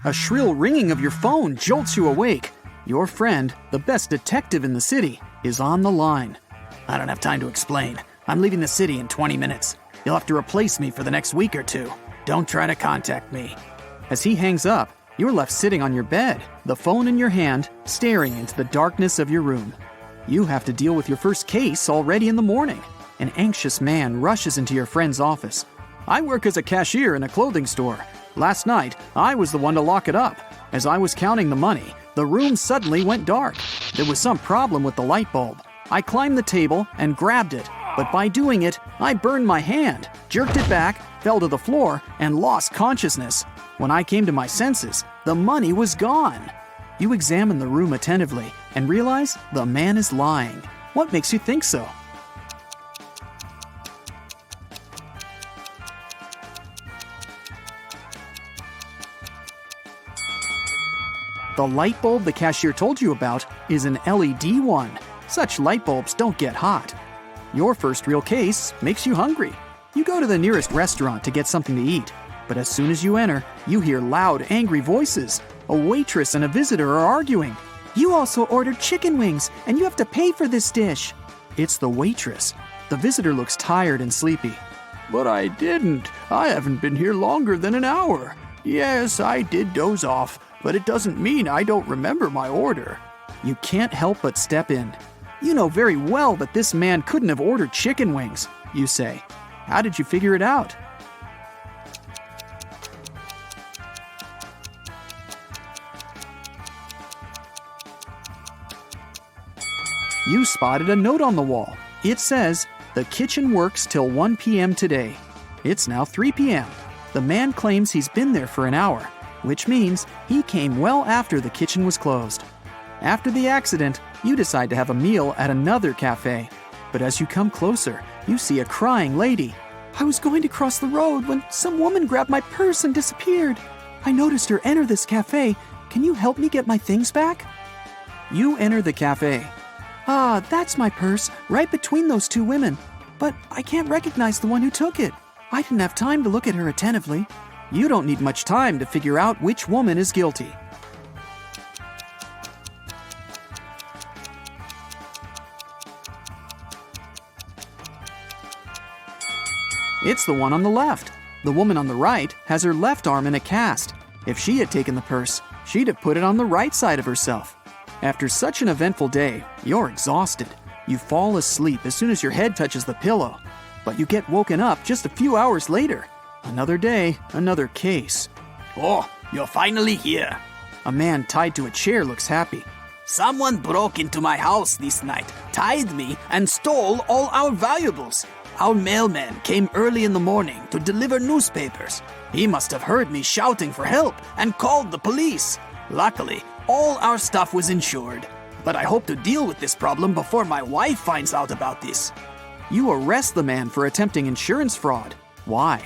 A shrill ringing of your phone jolts you awake. Your friend, the best detective in the city, is on the line. I don't have time to explain. I'm leaving the city in 20 minutes. You'll have to replace me for the next week or two. Don't try to contact me. As he hangs up, you're left sitting on your bed, the phone in your hand, staring into the darkness of your room. You have to deal with your first case already in the morning. An anxious man rushes into your friend's office. I work as a cashier in a clothing store. Last night, I was the one to lock it up. As I was counting the money, the room suddenly went dark. There was some problem with the light bulb. I climbed the table and grabbed it, but by doing it, I burned my hand, jerked it back, fell to the floor, and lost consciousness. When I came to my senses, the money was gone. You examine the room attentively and realize the man is lying. What makes you think so? The light bulb the cashier told you about is an LED one. Such light bulbs don't get hot. Your first real case makes you hungry. You go to the nearest restaurant to get something to eat. But as soon as you enter, you hear loud, angry voices. A waitress and a visitor are arguing. You also ordered chicken wings, and you have to pay for this dish. It's the waitress. The visitor looks tired and sleepy. But I didn't. I haven't been here longer than an hour. Yes, I did doze off, but it doesn't mean I don't remember my order. You can't help but step in. You know very well that this man couldn't have ordered chicken wings, you say. How did you figure it out? You spotted a note on the wall. It says, "The kitchen works till 1 p.m. today." It's now 3 p.m. The man claims he's been there for an hour, which means he came well after the kitchen was closed. After the accident, you decide to have a meal at another cafe. But as you come closer, you see a crying lady. "I was going to cross the road when some woman grabbed my purse and disappeared. I noticed her enter this cafe. Can you help me get my things back?" You enter the cafe. "Ah, that's my purse, right between those two women. But I can't recognize the one who took it. I didn't have time to look at her attentively." You don't need much time to figure out which woman is guilty. It's the one on the left. The woman on the right has her left arm in a cast. If she had taken the purse, she'd have put it on the right side of herself. After such an eventful day, you're exhausted. You fall asleep as soon as your head touches the pillow. But you get woken up just a few hours later. Another day, another case. "Oh, you're finally here." A man tied to a chair looks happy. "Someone broke into my house this night, tied me, and stole all our valuables. Our mailman came early in the morning to deliver newspapers. He must have heard me shouting for help and called the police. Luckily, all our stuff was insured. But I hope to deal with this problem before my wife finds out about this." You arrest the man for attempting insurance fraud. Why?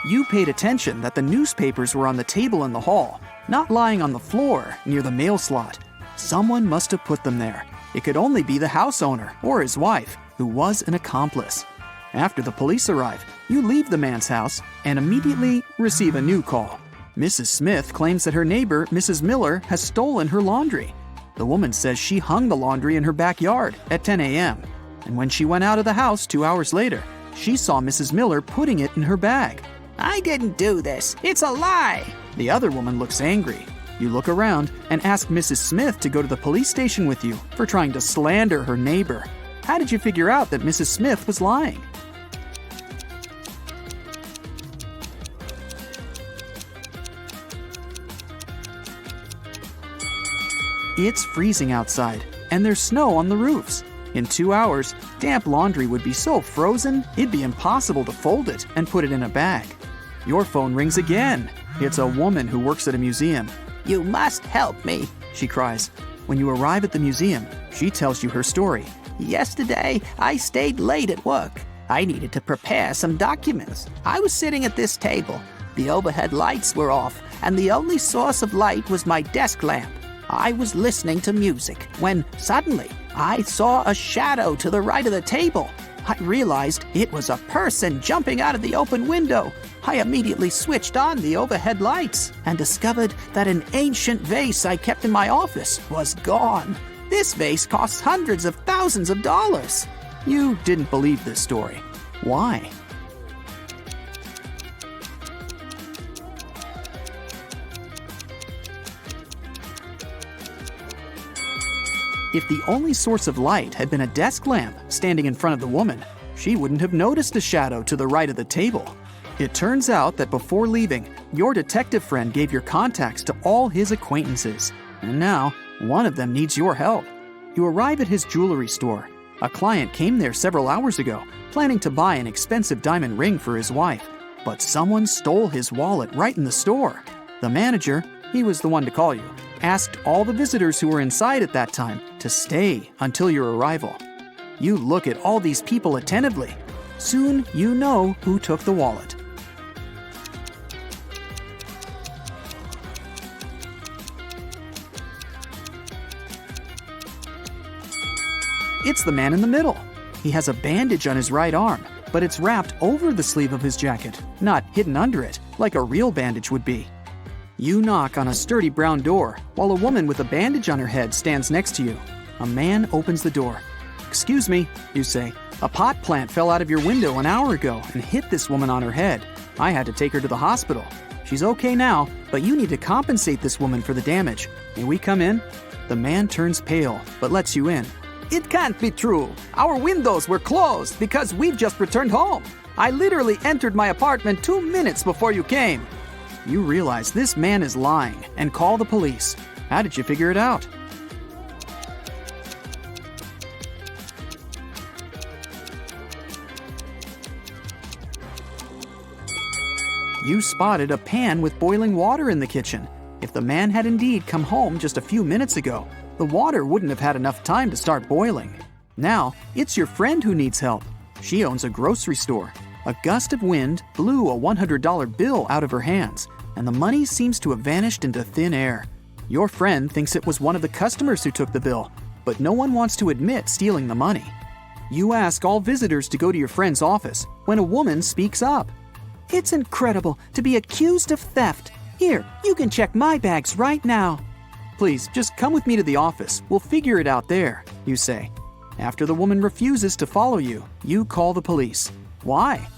You paid attention that the newspapers were on the table in the hall, not lying on the floor near the mail slot. Someone must have put them there. It could only be the house owner or his wife, who was an accomplice. After the police arrive, you leave the man's house and immediately receive a new call. Mrs. Smith claims that her neighbor, Mrs. Miller, has stolen her laundry. The woman says she hung the laundry in her backyard at 10 a.m. And when she went out of the house 2 hours later, she saw Mrs. Miller putting it in her bag. "I didn't do this. It's a lie." The other woman looks angry. You look around and ask Mrs. Smith to go to the police station with you for trying to slander her neighbor. How did you figure out that Mrs. Smith was lying? It's freezing outside, and there's snow on the roofs. In 2 hours, damp laundry would be so frozen, it'd be impossible to fold it and put it in a bag. Your phone rings again. It's a woman who works at a museum. "You must help me," she cries. When you arrive at the museum, she tells you her story. "Yesterday, I stayed late at work. I needed to prepare some documents. I was sitting at this table. The overhead lights were off, and the only source of light was my desk lamp. I was listening to music when suddenly I saw a shadow to the right of the table. I realized it was a person jumping out of the open window. I immediately switched on the overhead lights and discovered that an ancient vase I kept in my office was gone. This vase costs hundreds of thousands of dollars. You didn't believe this story. Why? If the only source of light had been a desk lamp standing in front of the woman, she wouldn't have noticed a shadow to the right of the table. It turns out that before leaving, your detective friend gave your contacts to all his acquaintances. And now, one of them needs your help. You arrive at his jewelry store. A client came there several hours ago, planning to buy an expensive diamond ring for his wife. But someone stole his wallet right in the store. The manager, he was the one to call you, asked all the visitors who were inside at that time to stay until your arrival. You look at all these people attentively. Soon you know who took the wallet. It's the man in the middle. He has a bandage on his right arm, but it's wrapped over the sleeve of his jacket, not hidden under it, like a real bandage would be. You knock on a sturdy brown door, while a woman with a bandage on her head stands next to you. A man opens the door. "Excuse me," you say. "A pot plant fell out of your window an hour ago and hit this woman on her head. I had to take her to the hospital. She's okay now, but you need to compensate this woman for the damage. May we come in?" The man turns pale, but lets you in. It can't be true. Our windows were closed because we've just returned home. I literally entered my apartment 2 minutes before you came. You realize this man is lying and call the police. How did you figure it out? You spotted a pan with boiling water in the kitchen. If the man had indeed come home just a few minutes ago, the water wouldn't have had enough time to start boiling. Now, it's your friend who needs help. She owns a grocery store. A gust of wind blew a $100 bill out of her hands, and the money seems to have vanished into thin air. Your friend thinks it was one of the customers who took the bill, but no one wants to admit stealing the money. You ask all visitors to go to your friend's office when a woman speaks up. It's incredible to be accused of theft. Here, you can check my bags right now. Please, just come with me to the office. We'll figure it out there, you say. After the woman refuses to follow you, you call the police. Why?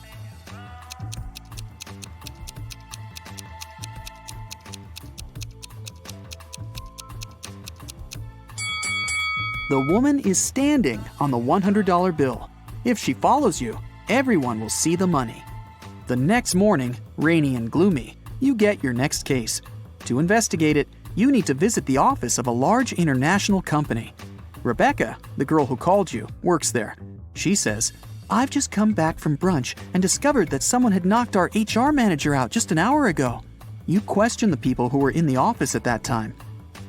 The woman is standing on the $100 bill. If she follows you, everyone will see the money. The next morning, rainy and gloomy, you get your next case. To investigate it, you need to visit the office of a large international company. Rebecca, the girl who called you, works there. She says, "I've just come back from brunch and discovered that someone had knocked our HR manager out just an hour ago." You question the people who were in the office at that time.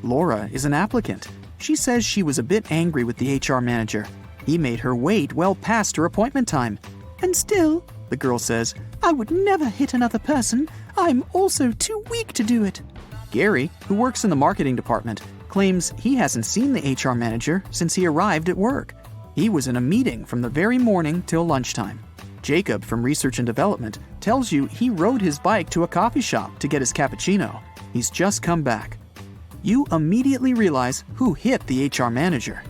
Laura is an applicant. She says she was a bit angry with the HR manager. He made her wait well past her appointment time. "And still," the girl says, "I would never hit another person. I'm also too weak to do it." Gary, who works in the marketing department, claims he hasn't seen the HR manager since he arrived at work. He was in a meeting from the very morning till lunchtime. Jacob from Research and Development tells you he rode his bike to a coffee shop to get his cappuccino. He's just come back. You immediately realize who hit the HR manager.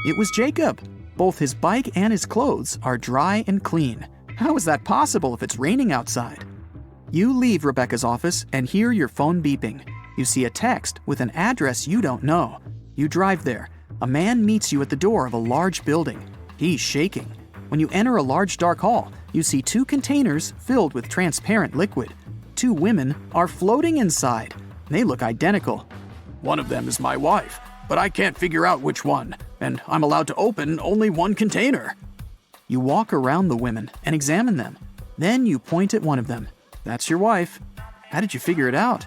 It was Jacob. Both his bike and his clothes are dry and clean. How is that possible if it's raining outside? You leave Rebecca's office and hear your phone beeping. You see a text with an address you don't know. You drive there. A man meets you at the door of a large building. He's shaking. When you enter a large dark hall, you see 2 containers filled with transparent liquid. 2 women are floating inside. They look identical. "One of them is my wife, but I can't figure out which one, and I'm allowed to open only one container." You walk around the women and examine them. Then you point at one of them. That's your wife. How did you figure it out?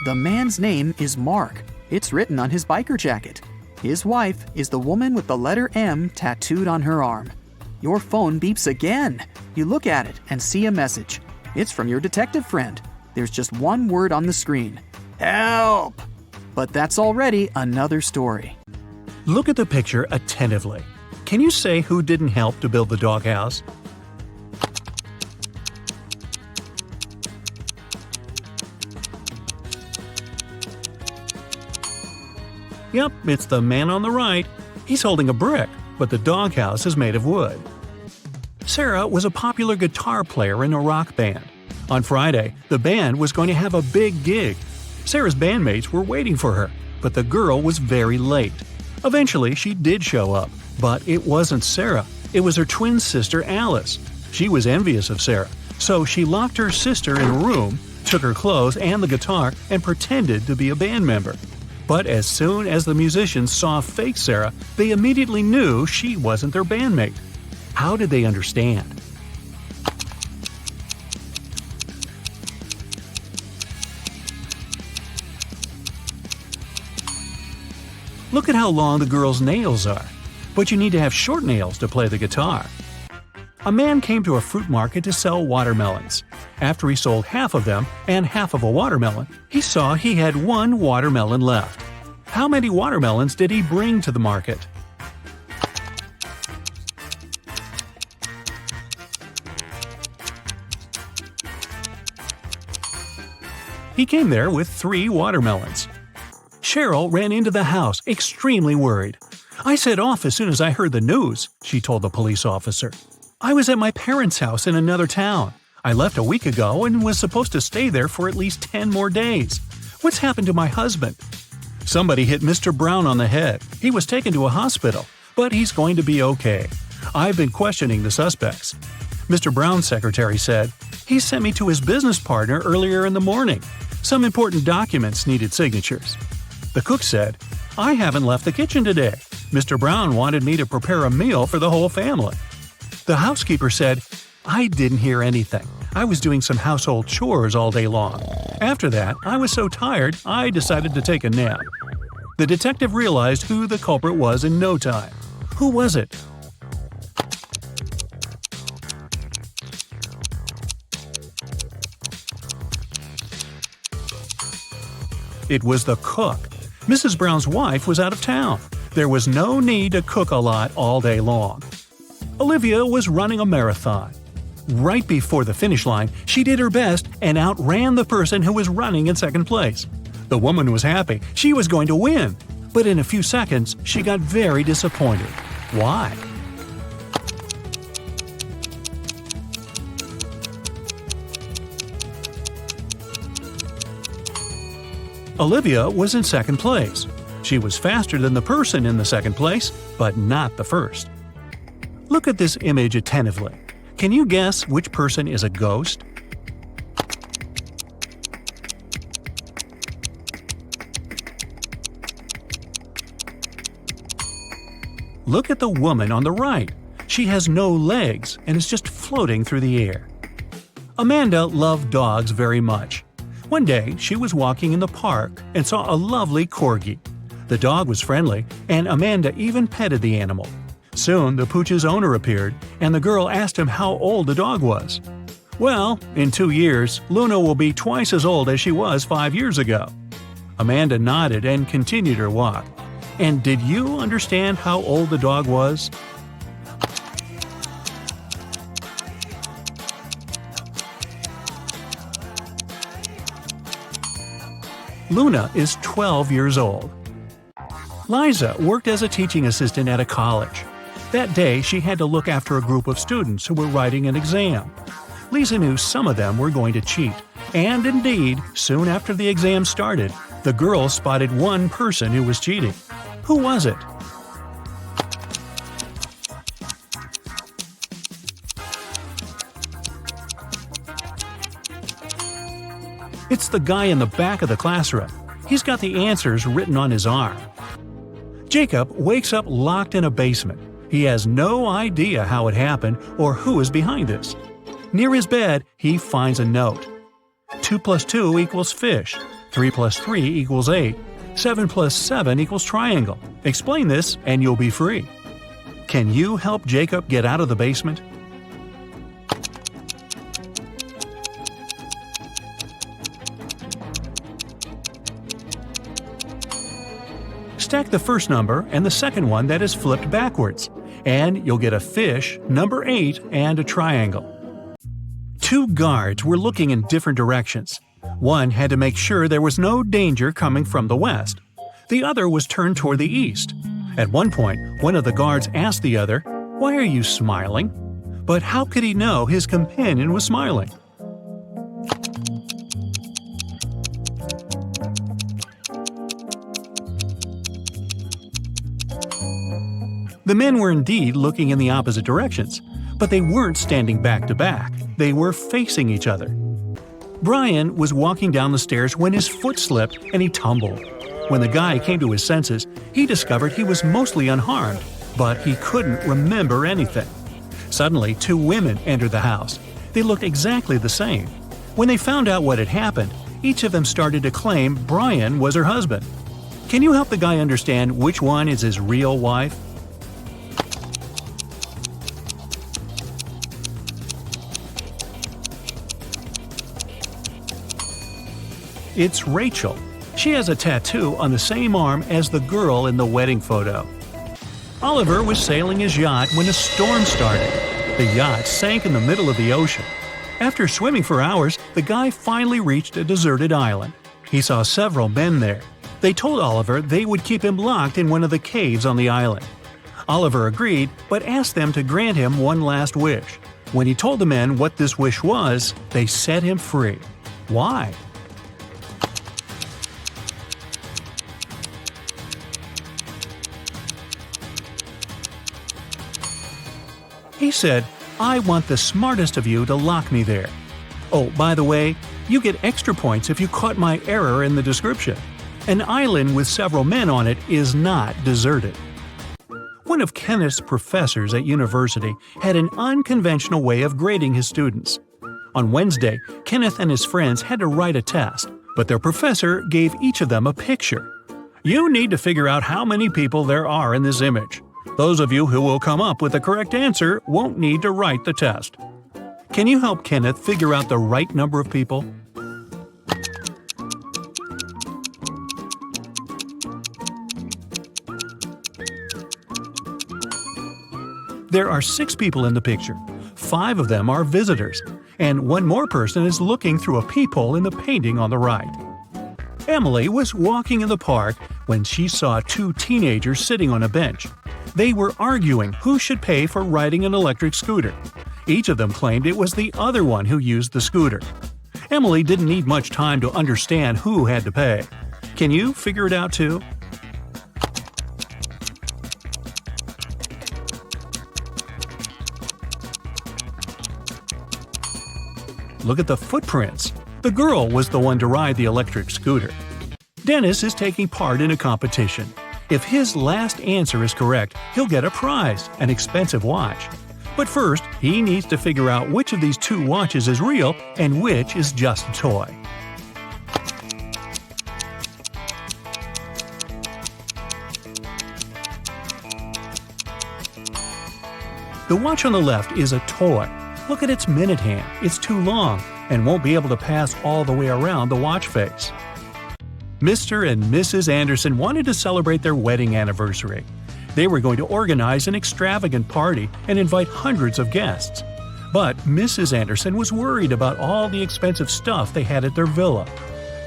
The man's name is Mark. It's written on his biker jacket. His wife is the woman with the letter M tattooed on her arm. Your phone beeps again. You look at it and see a message. It's from your detective friend. There's just one word on the screen. Help! But that's already another story. Look at the picture attentively. Can you say who didn't help to build the doghouse? Yep, it's the man on the right. He's holding a brick, but the doghouse is made of wood. Sarah was a popular guitar player in a rock band. On Friday, the band was going to have a big gig. Sarah's bandmates were waiting for her, but the girl was very late. Eventually, she did show up, but it wasn't Sarah. It was her twin sister, Alice. She was envious of Sarah, so she locked her sister in a room, took her clothes and the guitar, and pretended to be a band member. But as soon as the musicians saw fake Sarah, they immediately knew she wasn't their bandmate. How did they understand? Look at how long the girl's nails are. But you need to have short nails to play the guitar. A man came to a fruit market to sell watermelons. After he sold half of them and half of a watermelon, he saw he had one watermelon left. How many watermelons did he bring to the market? He came there with 3 watermelons. Cheryl ran into the house, extremely worried. "I set off as soon as I heard the news," she told the police officer. "I was at my parents' house in another town. I left a week ago and was supposed to stay there for at least 10 more days. What's happened to my husband?" "Somebody hit Mr. Brown on the head. He was taken to a hospital, but he's going to be okay. I've been questioning the suspects." Mr. Brown's secretary said, "He sent me to his business partner earlier in the morning. Some important documents needed signatures." The cook said, "I haven't left the kitchen today. Mr. Brown wanted me to prepare a meal for the whole family." The housekeeper said, "I didn't hear anything. I was doing some household chores all day long. After that, I was so tired, I decided to take a nap." The detective realized who the culprit was in no time. Who was it? It was the cook. Mrs. Brown's wife was out of town. There was no need to cook a lot all day long. Olivia was running a marathon. Right before the finish line, she did her best and outran the person who was running in second place. The woman was happy. She was going to win. But in a few seconds, she got very disappointed. Why? Olivia was in second place. She was faster than the person in the second place, but not the first. Look at this image attentively. Can you guess which person is a ghost? Look at the woman on the right. She has no legs and is just floating through the air. Amanda loved dogs very much. One day, she was walking in the park and saw a lovely corgi. The dog was friendly, and Amanda even petted the animal. Soon, the pooch's owner appeared, and the girl asked him how old the dog was. "Well, in 2 years, Luna will be twice as old as she was 5 years ago." Amanda nodded and continued her walk. And did you understand how old the dog was? Luna is 12 years old. Liza worked as a teaching assistant at a college. That day, she had to look after a group of students who were writing an exam. Lisa knew some of them were going to cheat, and indeed, soon after the exam started, the girls spotted one person who was cheating. Who was it? It's the guy in the back of the classroom. He's got the answers written on his arm. Jacob wakes up locked in a basement. He has no idea how it happened or who is behind this. Near his bed, he finds a note. 2 + 2 = fish. 3 plus 3 equals 8. 7 plus 7 equals triangle. Explain this and you'll be free. Can you help Jacob get out of the basement? Stack the first number and the second one that is flipped backwards, and you'll get a fish, number 8, and a triangle. Two guards were looking in different directions. One had to make sure there was no danger coming from the west. The other was turned toward the east. At one point, one of the guards asked the other, "Why are you smiling?" But how could he know his companion was smiling? The men were indeed looking in the opposite directions, but they weren't standing back to back. They were facing each other. Brian was walking down the stairs when his foot slipped and he tumbled. When the guy came to his senses, he discovered he was mostly unharmed, but he couldn't remember anything. Suddenly, two women entered the house. They looked exactly the same. When they found out what had happened, each of them started to claim Brian was her husband. Can you help the guy understand which one is his real wife? It's Rachel. She has a tattoo on the same arm as the girl in the wedding photo. Oliver was sailing his yacht when a storm started. The yacht sank in the middle of the ocean. After swimming for hours, the guy finally reached a deserted island. He saw several men there. They told Oliver they would keep him locked in one of the caves on the island. Oliver agreed, but asked them to grant him one last wish. When he told the men what this wish was, they set him free. Why? He said, "I want the smartest of you to lock me there. Oh, by the way, you get extra points if you caught my error in the description. An island with several men on it is not deserted." One of Kenneth's professors at university had an unconventional way of grading his students. On Wednesday, Kenneth and his friends had to write a test, but their professor gave each of them a picture. "You need to figure out how many people there are in this image. Those of you who will come up with the correct answer won't need to write the test." Can you help Kenneth figure out the right number of people? There are 6 people in the picture. 5 of them are visitors, and one more person is looking through a peephole in the painting on the right. Emily was walking in the park when she saw 2 teenagers sitting on a bench. They were arguing who should pay for riding an electric scooter. Each of them claimed it was the other one who used the scooter. Emily didn't need much time to understand who had to pay. Can you figure it out too? Look at the footprints. The girl was the one to ride the electric scooter. Dennis is taking part in a competition. If his last answer is correct, he'll get a prize, an expensive watch. But first, he needs to figure out which of these 2 watches is real and which is just a toy. The watch on the left is a toy. Look at its minute hand. It's too long and won't be able to pass all the way around the watch face. Mr. and Mrs. Anderson wanted to celebrate their wedding anniversary. They were going to organize an extravagant party and invite hundreds of guests. But Mrs. Anderson was worried about all the expensive stuff they had at their villa.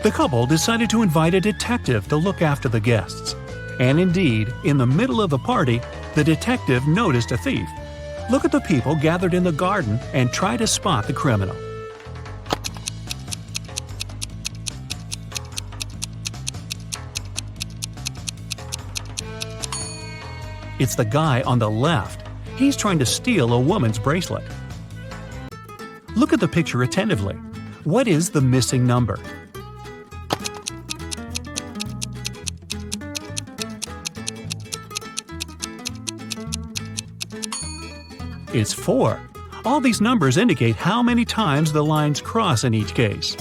The couple decided to invite a detective to look after the guests. And indeed, in the middle of the party, the detective noticed a thief. Look at the people gathered in the garden and try to spot the criminal. It's the guy on the left. He's trying to steal a woman's bracelet. Look at the picture attentively. What is the missing number? It's 4. All these numbers indicate how many times the lines cross in each case.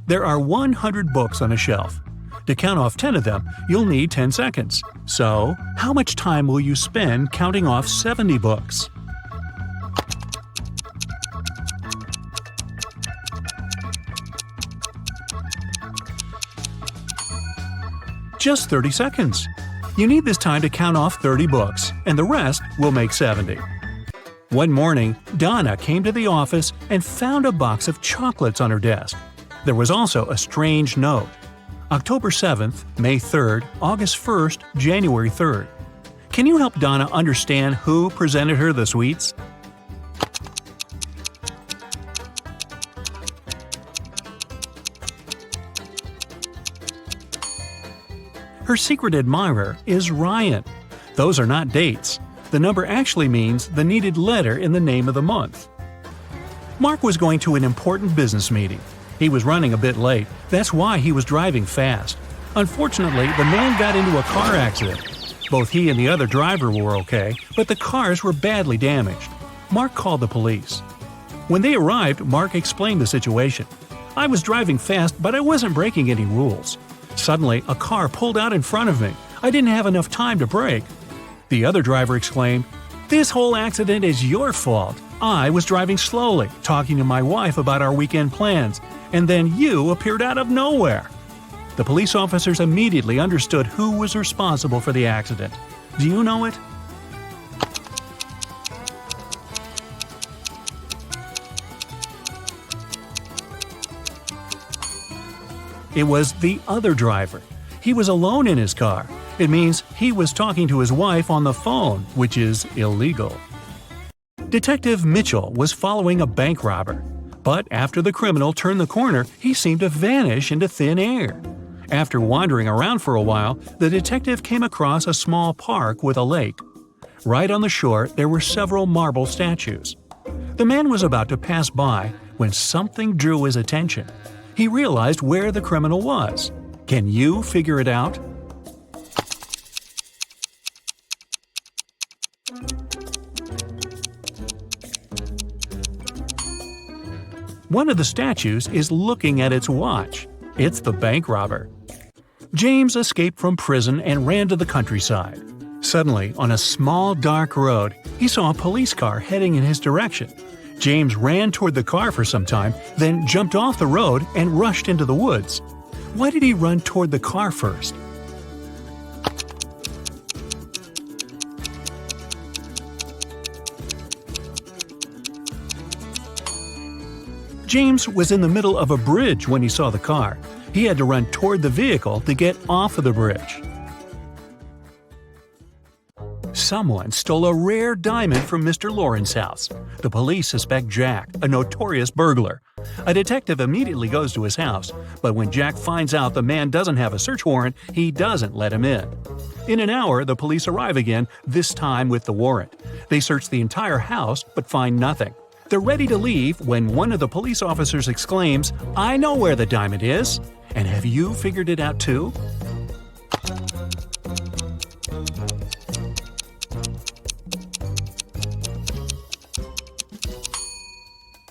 There are 100 books on a shelf. To count off 10 of them, you'll need 10 seconds. So, how much time will you spend counting off 70 books? Just 30 seconds. You need this time to count off 30 books, and the rest will make 70. One morning, Donna came to the office and found a box of chocolates on her desk. There was also a strange note. October 7th, May 3rd, August 1st, January 3rd. Can you help Donna understand who presented her the sweets? Her secret admirer is Ryan. Those are not dates. The number actually means the needed letter in the name of the month. Mark was going to an important business meeting. He was running a bit late. That's why he was driving fast. Unfortunately, the man got into a car accident. Both he and the other driver were okay, but the cars were badly damaged. Mark called the police. When they arrived, Mark explained the situation. I was driving fast, but I wasn't breaking any rules. Suddenly, a car pulled out in front of me. I didn't have enough time to brake. The other driver exclaimed, "This whole accident is your fault. I was driving slowly, talking to my wife about our weekend plans, and then you appeared out of nowhere." The police officers immediately understood who was responsible for the accident. Do you know it? It was the other driver. He was alone in his car. It means he was talking to his wife on the phone, which is illegal. Detective Mitchell was following a bank robber. But after the criminal turned the corner, he seemed to vanish into thin air. After wandering around for a while, the detective came across a small park with a lake. Right on the shore, there were several marble statues. The man was about to pass by when something drew his attention. He realized where the criminal was. Can you figure it out? One of the statues is looking at its watch. It's the bank robber. James escaped from prison and ran to the countryside. Suddenly, on a small dark road, he saw a police car heading in his direction. James ran toward the car for some time, then jumped off the road and rushed into the woods. Why did he run toward the car first? James was in the middle of a bridge when he saw the car. He had to run toward the vehicle to get off of the bridge. Someone stole a rare diamond from Mr. Lauren's house. The police suspect Jack, a notorious burglar. A detective immediately goes to his house, but when Jack finds out the man doesn't have a search warrant, he doesn't let him in. In an hour, the police arrive again, this time with the warrant. They search the entire house but find nothing. They're ready to leave when one of the police officers exclaims, "I know where the diamond is! And have you figured it out too?"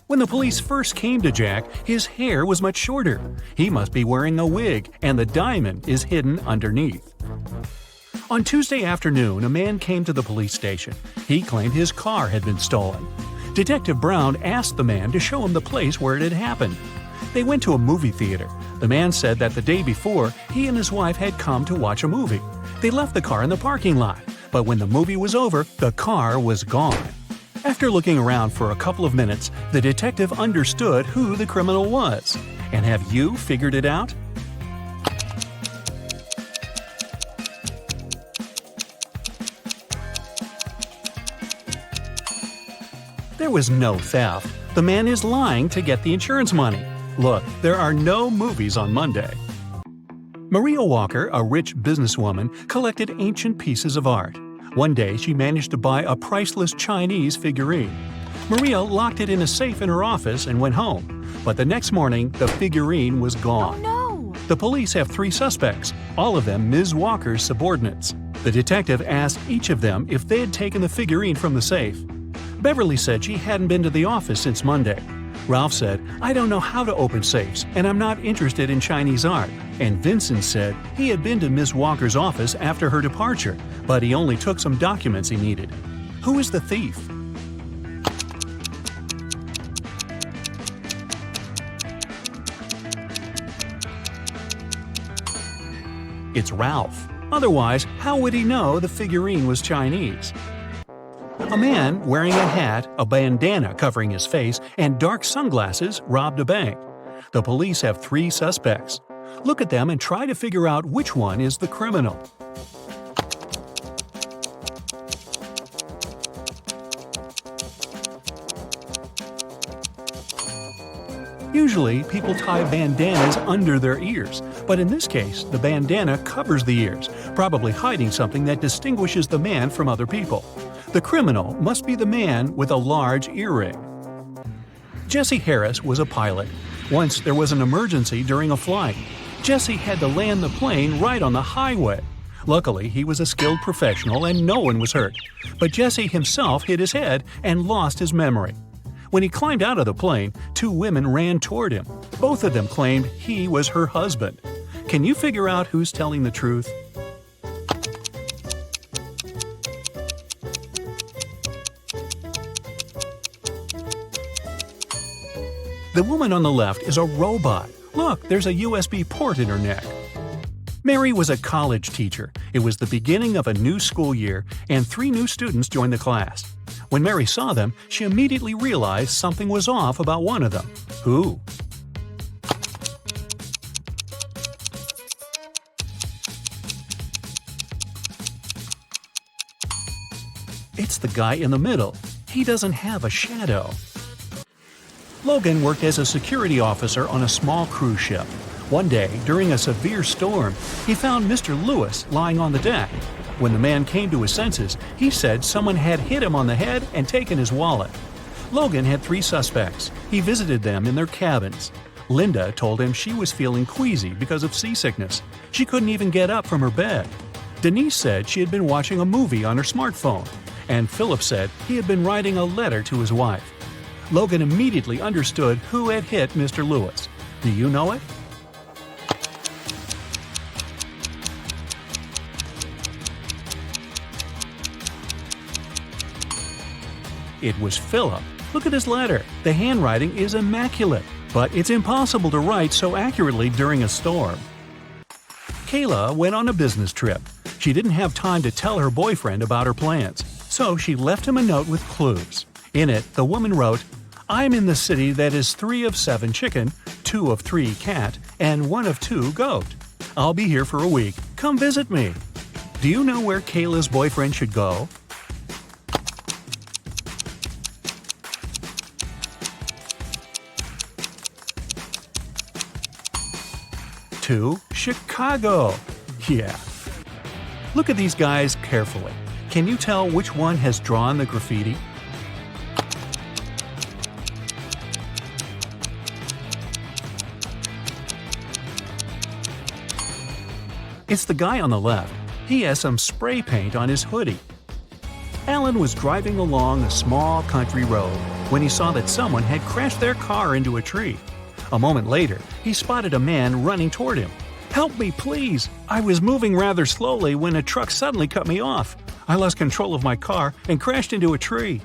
When the police first came to Jack, his hair was much shorter. He must be wearing a wig, and the diamond is hidden underneath. On Tuesday afternoon, a man came to the police station. He claimed his car had been stolen. Detective Brown asked the man to show him the place where it had happened. They went to a movie theater. The man said that the day before, he and his wife had come to watch a movie. They left the car in the parking lot, but when the movie was over, the car was gone. After looking around for a couple of minutes, the detective understood who the criminal was. And have you figured it out? There was no theft. The man is lying to get the insurance money. Look, there are no movies on Monday. Maria Walker, a rich businesswoman, collected ancient pieces of art. One day, she managed to buy a priceless Chinese figurine. Maria locked it in a safe in her office and went home. But the next morning, the figurine was gone. Oh no! The police have 3 suspects, all of them Ms. Walker's subordinates. The detective asked each of them if they had taken the figurine from the safe. Beverly said she hadn't been to the office since Monday. Ralph said, "I don't know how to open safes, and I'm not interested in Chinese art." And Vincent said he had been to Miss Walker's office after her departure, but he only took some documents he needed. Who is the thief? It's Ralph. Otherwise, how would he know the figurine was Chinese? A man wearing a hat, a bandana covering his face, and dark sunglasses robbed a bank. The police have 3 suspects. Look at them and try to figure out which one is the criminal. Usually, people tie bandanas under their ears, but in this case, the bandana covers the ears, probably hiding something that distinguishes the man from other people. The criminal must be the man with a large earring. Jesse Harris was a pilot. Once there was an emergency during a flight. Jesse had to land the plane right on the highway. Luckily, he was a skilled professional and no one was hurt. But Jesse himself hit his head and lost his memory. When he climbed out of the plane, 2 women ran toward him. Both of them claimed he was her husband. Can you figure out who's telling the truth? The woman on the left is a robot. Look, there's a USB port in her neck. Mary was a college teacher. It was the beginning of a new school year, and 3 new students joined the class. When Mary saw them, she immediately realized something was off about one of them. Who? It's the guy in the middle. He doesn't have a shadow. Logan worked as a security officer on a small cruise ship. One day, during a severe storm, he found Mr. Lewis lying on the deck. When the man came to his senses, he said someone had hit him on the head and taken his wallet. Logan had 3 suspects. He visited them in their cabins. Linda told him she was feeling queasy because of seasickness. She couldn't even get up from her bed. Denise said she had been watching a movie on her smartphone. And Philip said he had been writing a letter to his wife. Logan immediately understood who had hit Mr. Lewis. Do you know it? It was Philip. Look at his letter. The handwriting is immaculate, but it's impossible to write so accurately during a storm. Kayla went on a business trip. She didn't have time to tell her boyfriend about her plans, so she left him a note with clues. In it, the woman wrote, "I'm in the city that is 3 of 7 chicken, 2 of 3 cat, and 1 of 2 goat. I'll be here for a week. Come visit me." Do you know where Kayla's boyfriend should go? To Chicago. Yeah. Look at these guys carefully. Can you tell which one has drawn the graffiti? It's the guy on the left. He has some spray paint on his hoodie. Alan was driving along a small country road when he saw that someone had crashed their car into a tree. A moment later, he spotted a man running toward him. "Help me, please! I was moving rather slowly when a truck suddenly cut me off. I lost control of my car and crashed into a tree."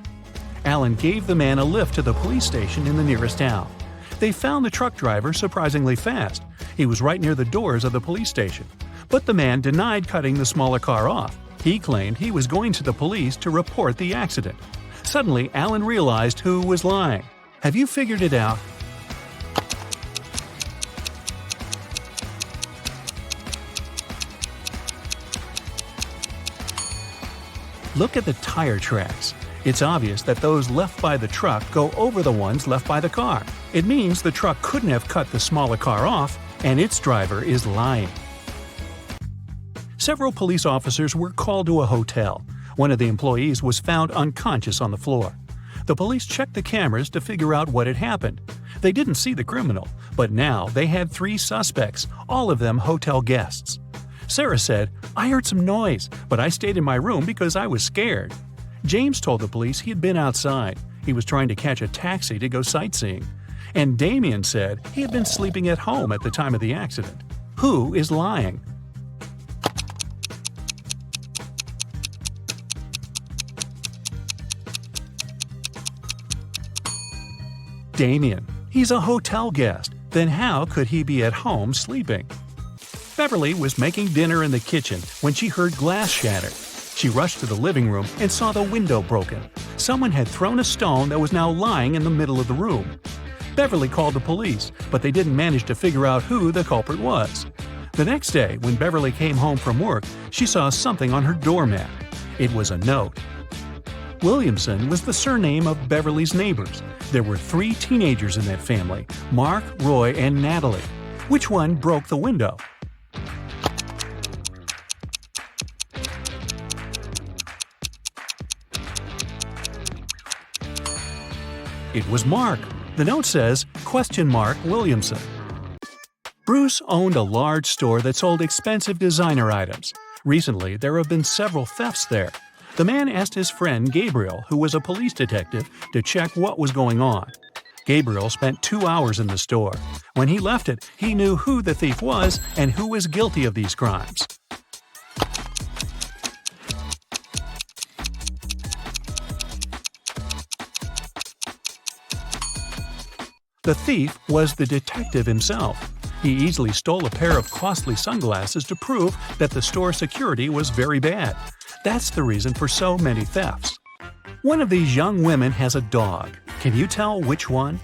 Alan gave the man a lift to the police station in the nearest town. They found the truck driver surprisingly fast. He was right near the doors of the police station. But the man denied cutting the smaller car off. He claimed he was going to the police to report the accident. Suddenly, Alan realized who was lying. Have you figured it out? Look at the tire tracks. It's obvious that those left by the truck go over the ones left by the car. It means the truck couldn't have cut the smaller car off, and its driver is lying. Several police officers were called to a hotel. One of the employees was found unconscious on the floor. The police checked the cameras to figure out what had happened. They didn't see the criminal, but now they had 3 suspects, all of them hotel guests. Sarah said, "I heard some noise, but I stayed in my room because I was scared." James told the police he had been outside. He was trying to catch a taxi to go sightseeing. and Damien said he had been sleeping at home at the time of the accident. Who is lying? Damien. He's a hotel guest. Then how could he be at home sleeping? Beverly was making dinner in the kitchen when she heard glass shatter. She rushed to the living room and saw the window broken. Someone had thrown a stone that was now lying in the middle of the room. Beverly called the police, but they didn't manage to figure out who the culprit was. The next day, when Beverly came home from work, she saw something on her doormat. It was a note. Williamson was the surname of Beverly's neighbors. There were 3 teenagers in that family, Mark, Roy, and Natalie. Which one broke the window? It was Mark. The note says, Williamson. Bruce owned a large store that sold expensive designer items. Recently, there have been several thefts there. The man asked his friend Gabriel, who was a police detective, to check what was going on. Gabriel spent 2 hours in the store. When he left it, he knew who the thief was and who was guilty of these crimes. The thief was the detective himself. He easily stole a pair of costly sunglasses to prove that the store security was very bad. That's the reason for so many thefts. One of these young women has a dog. Can you tell which one?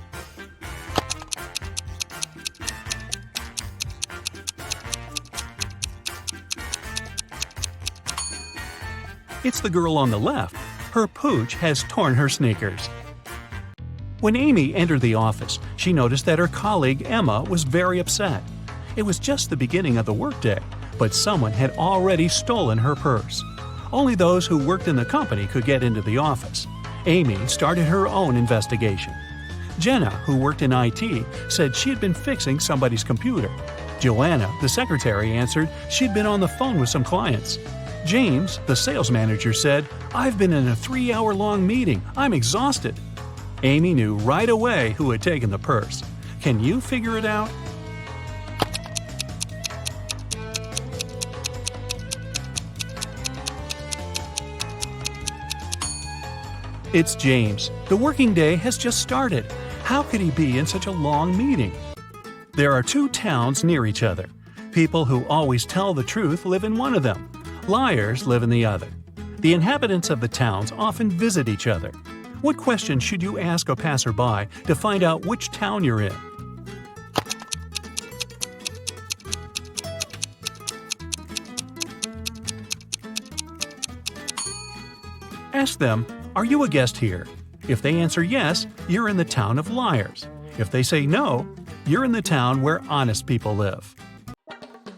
It's the girl on the left. Her pooch has torn her sneakers. When Amy entered the office, she noticed that her colleague Emma was very upset. It was just the beginning of the workday, but someone had already stolen her purse. Only those who worked in the company could get into the office. Amy started her own investigation. Jenna, who worked in IT, said she had been fixing somebody's computer. Joanna, the secretary, answered she'd been on the phone with some clients. James, the sales manager, said, "I've been in a 3-hour-long meeting. I'm exhausted." Amy knew right away who had taken the purse. Can you figure it out? It's James. The working day has just started. How could he be in such a long meeting? There are 2 towns near each other. People who always tell the truth live in one of them. Liars live in the other. The inhabitants of the towns often visit each other. What question should you ask a passerby to find out which town you're in? Ask them, "Are you a guest here?" If they answer yes, you're in the town of liars. If they say no, you're in the town where honest people live.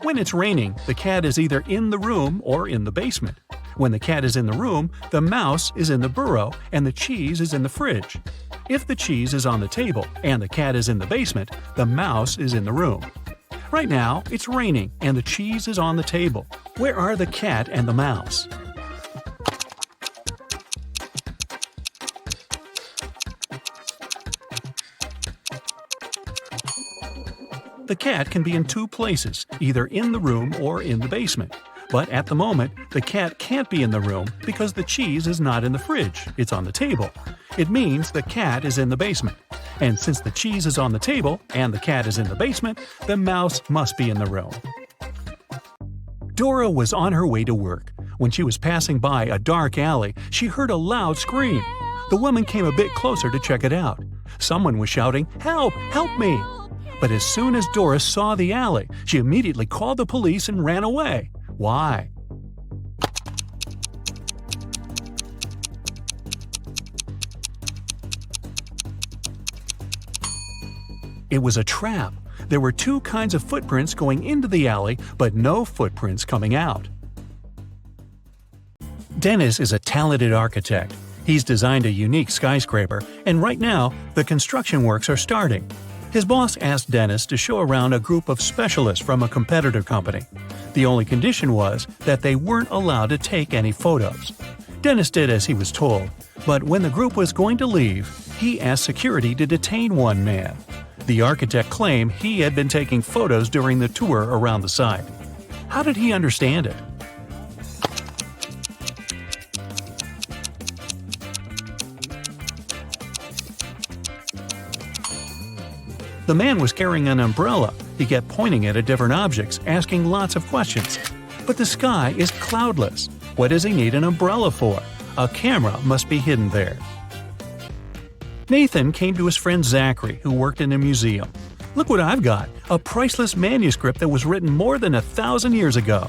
When it's raining, the cat is either in the room or in the basement. When the cat is in the room, the mouse is in the burrow and the cheese is in the fridge. If the cheese is on the table and the cat is in the basement, the mouse is in the room. Right now, it's raining and the cheese is on the table. Where are the cat and the mouse? The cat can be in 2 places, either in the room or in the basement. But at the moment, the cat can't be in the room because the cheese is not in the fridge, it's on the table. It means the cat is in the basement. And since the cheese is on the table and the cat is in the basement, the mouse must be in the room. Dora was on her way to work. When she was passing by a dark alley, she heard a loud scream. The woman came a bit closer to check it out. Someone was shouting, "Help! Help me!" But as soon as Dora saw the alley, she immediately called the police and ran away. Why? It was a trap. There were 2 kinds of footprints going into the alley, but no footprints coming out. Dennis is a talented architect. He's designed a unique skyscraper, and right now, the construction works are starting. His boss asked Dennis to show around a group of specialists from a competitor company. The only condition was that they weren't allowed to take any photos. Dennis did as he was told, but when the group was going to leave, he asked security to detain one man. The architect claimed he had been taking photos during the tour around the site. How did he understand it? The man was carrying an umbrella. He kept pointing it at different objects, asking lots of questions. But the sky is cloudless. What does he need an umbrella for? A camera must be hidden there. Nathan came to his friend Zachary, who worked in a museum. "Look what I've got, a priceless manuscript that was written more than 1,000 years ago."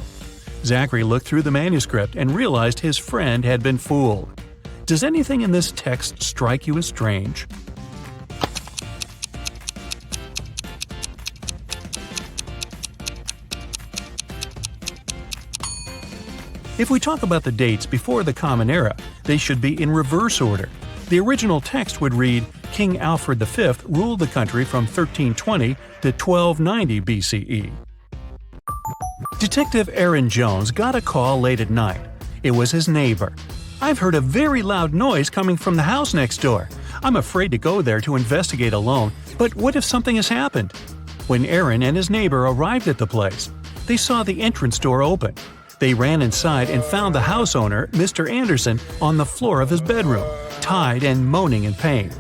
Zachary looked through the manuscript and realized his friend had been fooled. Does anything in this text strike you as strange? If we talk about the dates before the Common Era, they should be in reverse order. The original text would read, King Alfred V ruled the country from 1320 to 1290 BCE. Detective Aaron Jones got a call late at night. It was his neighbor. "I've heard a very loud noise coming from the house next door. I'm afraid to go there to investigate alone, but what if something has happened?" When Aaron and his neighbor arrived at the place, they saw the entrance door open. They ran inside and found the house owner, Mr. Anderson, on the floor of his bedroom, tied and moaning in pain.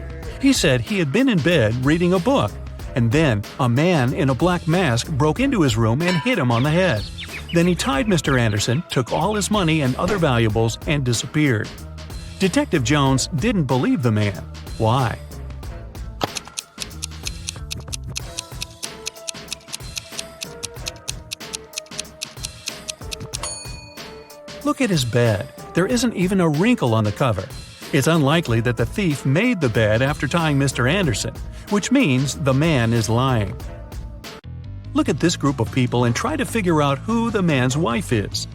He said he had been in bed reading a book, and then a man in a black mask broke into his room and hit him on the head. Then he tied Mr. Anderson, took all his money and other valuables, and disappeared. Detective Jones didn't believe the man. Why? Look at his bed. There isn't even a wrinkle on the cover. It's unlikely that the thief made the bed after tying Mr. Anderson, which means the man is lying. Look at this group of people and try to figure out who the man's wife is.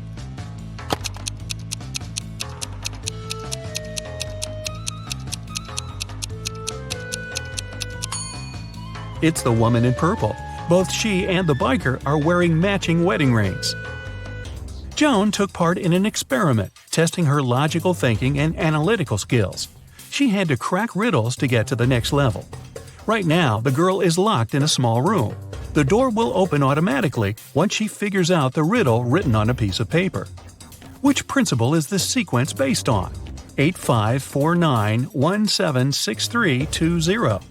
It's the woman in purple. Both she and the biker are wearing matching wedding rings. Joan took part in an experiment, testing her logical thinking and analytical skills. She had to crack riddles to get to the next level. Right now, the girl is locked in a small room. The door will open automatically once she figures out the riddle written on a piece of paper. Which principle is this sequence based on? 8549176320.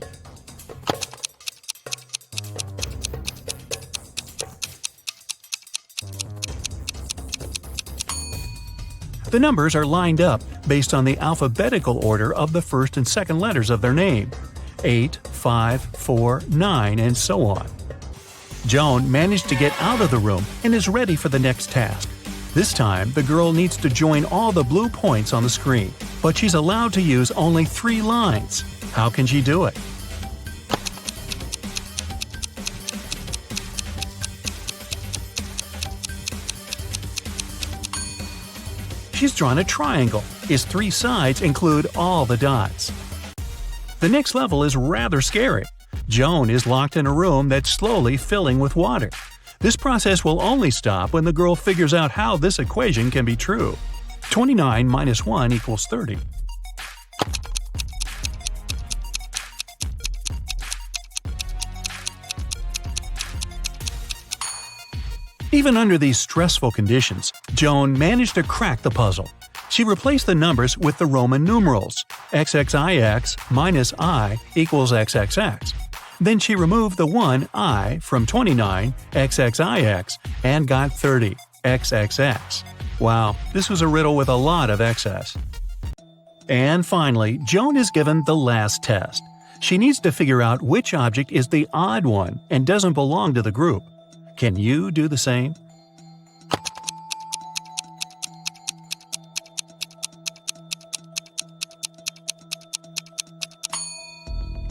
The numbers are lined up based on the alphabetical order of the first and second letters of their name. 8, 5, 4, 9, and so on. Joan managed to get out of the room and is ready for the next task. This time, the girl needs to join all the blue points on the screen, but she's allowed to use only 3 lines. How can she do it? She's drawn a triangle. Its 3 sides include all the dots. The next level is rather scary. Joan is locked in a room that's slowly filling with water. This process will only stop when the girl figures out how this equation can be true. 29 minus 1 equals 30. Even under these stressful conditions, Joan managed to crack the puzzle. She replaced the numbers with the Roman numerals. XXIX minus I equals XXX. Then she removed the 1 I from 29 XXIX and got 30 XXX. Wow, this was a riddle with a lot of excess. And finally, Joan is given the last test. She needs to figure out which object is the odd one and doesn't belong to the group. Can you do the same?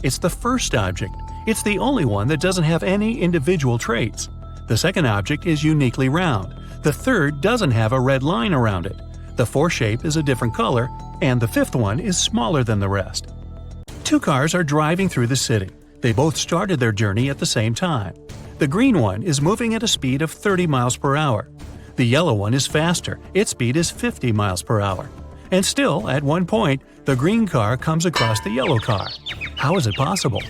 It's the first object. It's the only one that doesn't have any individual traits. The second object is uniquely round. The third doesn't have a red line around it. The fourth shape is a different color, and the fifth one is smaller than the rest. 2 cars are driving through the city. They both started their journey at the same time. The green one is moving at a speed of 30 miles per hour. The yellow one is faster. Its speed is 50 miles per hour. And still, at one point, the green car comes across the yellow car. How is it possible?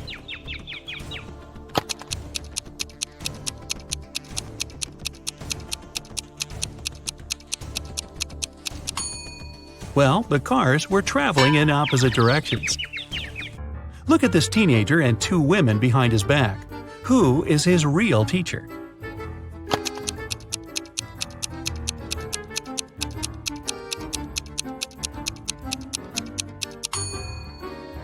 Well, the cars were traveling in opposite directions. Look at this teenager and two women behind his back. Who is his real teacher?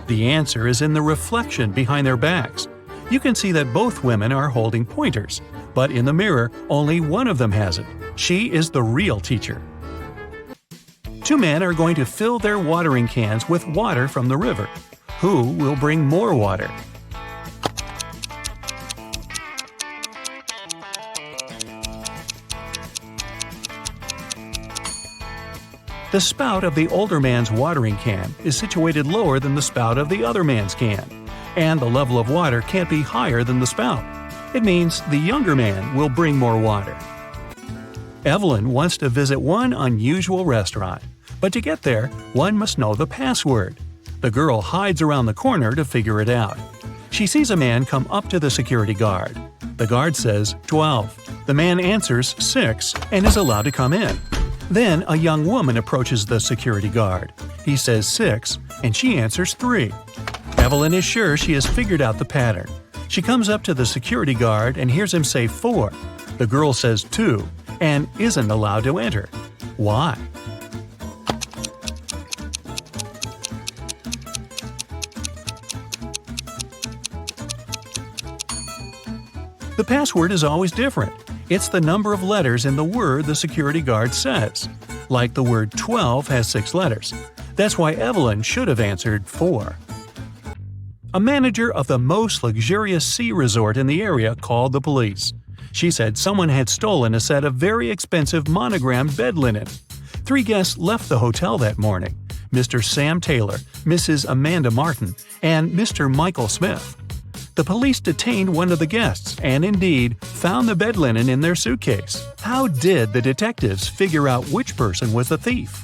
The answer is in the reflection behind their backs. You can see that both women are holding pointers, but in the mirror, only one of them has it. She is the real teacher. Two men are going to fill their watering cans with water from the river. Who will bring more water? The spout of the older man's watering can is situated lower than the spout of the other man's can, and the level of water can't be higher than the spout. It means the younger man will bring more water. Evelyn wants to visit one unusual restaurant, but to get there, one must know the password. The girl hides around the corner to figure it out. She sees a man come up to the security guard. The guard says 12. The man answers 6 and is allowed to come in. Then a young woman approaches the security guard. He says 6, and she answers 3. Evelyn is sure she has figured out the pattern. She comes up to the security guard and hears him say 4. The girl says 2 and isn't allowed to enter. Why? The password is always different. It's the number of letters in the word the security guard says. Like the word 12 has 6 letters. That's why Evelyn should have answered 4. A manager of the most luxurious sea resort in the area called the police. She said someone had stolen a set of very expensive monogrammed bed linen. 3 guests left the hotel that morning: Mr. Sam Taylor, Mrs. Amanda Martin, and Mr. Michael Smith. The police detained one of the guests and indeed found the bed linen in their suitcase. How did the detectives figure out which person was the thief?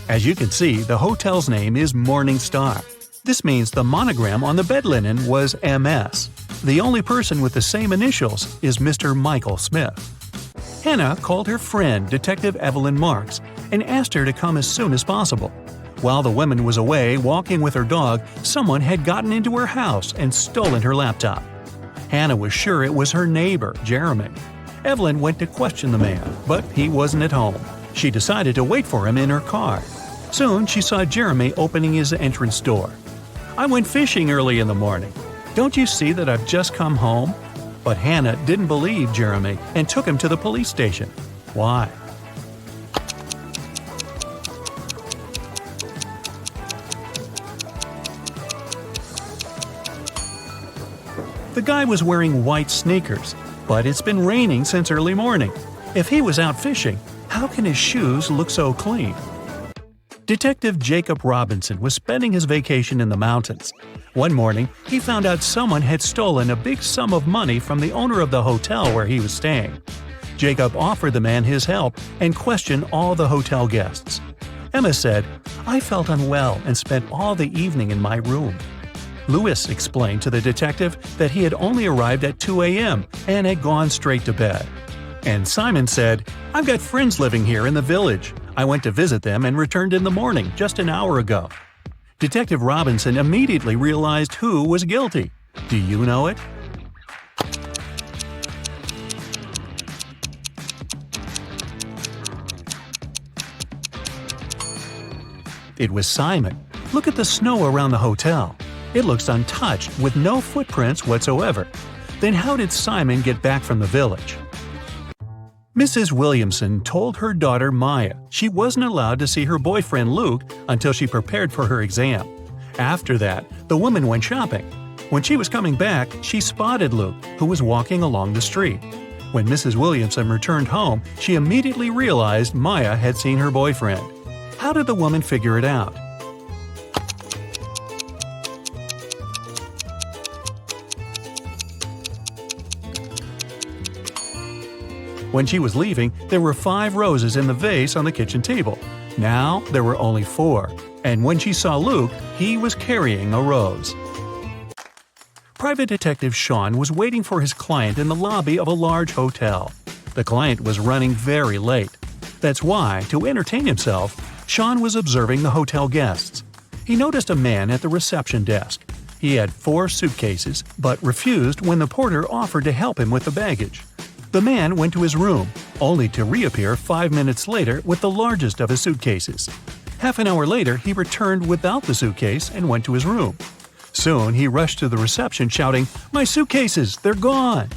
As you can see, the hotel's name is Morning Star. This means the monogram on the bed linen was MS. The only person with the same initials is Mr. Michael Smith. Hannah called her friend, Detective Evelyn Marks, and asked her to come as soon as possible. While the woman was away walking with her dog, someone had gotten into her house and stolen her laptop. Hannah was sure it was her neighbor, Jeremy. Evelyn went to question the man, but he wasn't at home. She decided to wait for him in her car. Soon she saw Jeremy opening his entrance door. "I went fishing early in the morning. Don't you see that I've just come home?" But Hannah didn't believe Jeremy and took him to the police station. Why? The guy was wearing white sneakers, but it's been raining since early morning. If he was out fishing, how can his shoes look so clean? Detective Jacob Robinson was spending his vacation in the mountains. One morning, he found out someone had stolen a big sum of money from the owner of the hotel where he was staying. Jacob offered the man his help and questioned all the hotel guests. Emma said, "I felt unwell and spent all the evening in my room." Lewis explained to the detective that he had only arrived at 2 a.m. and had gone straight to bed. And Simon said, "I've got friends living here in the village. I went to visit them and returned in the morning, just an hour ago." Detective Robinson immediately realized who was guilty. Do you know it? It was Simon. Look at the snow around the hotel. It looks untouched, with no footprints whatsoever. Then how did Simon get back from the village? Mrs. Williamson told her daughter Maya she wasn't allowed to see her boyfriend Luke until she prepared for her exam. After that, the woman went shopping. When she was coming back, she spotted Luke, who was walking along the street. When Mrs. Williamson returned home, she immediately realized Maya had seen her boyfriend. How did the woman figure it out? When she was leaving, there were 5 roses in the vase on the kitchen table. Now there were only 4, and when she saw Luke, he was carrying a rose. Private Detective Sean was waiting for his client in the lobby of a large hotel. The client was running very late. That's why, to entertain himself, Sean was observing the hotel guests. He noticed a man at the reception desk. He had 4 suitcases, but refused when the porter offered to help him with the baggage. The man went to his room, only to reappear 5 minutes later with the largest of his suitcases. Half an hour later, he returned without the suitcase and went to his room. Soon, he rushed to the reception shouting, "My suitcases! They're gone!"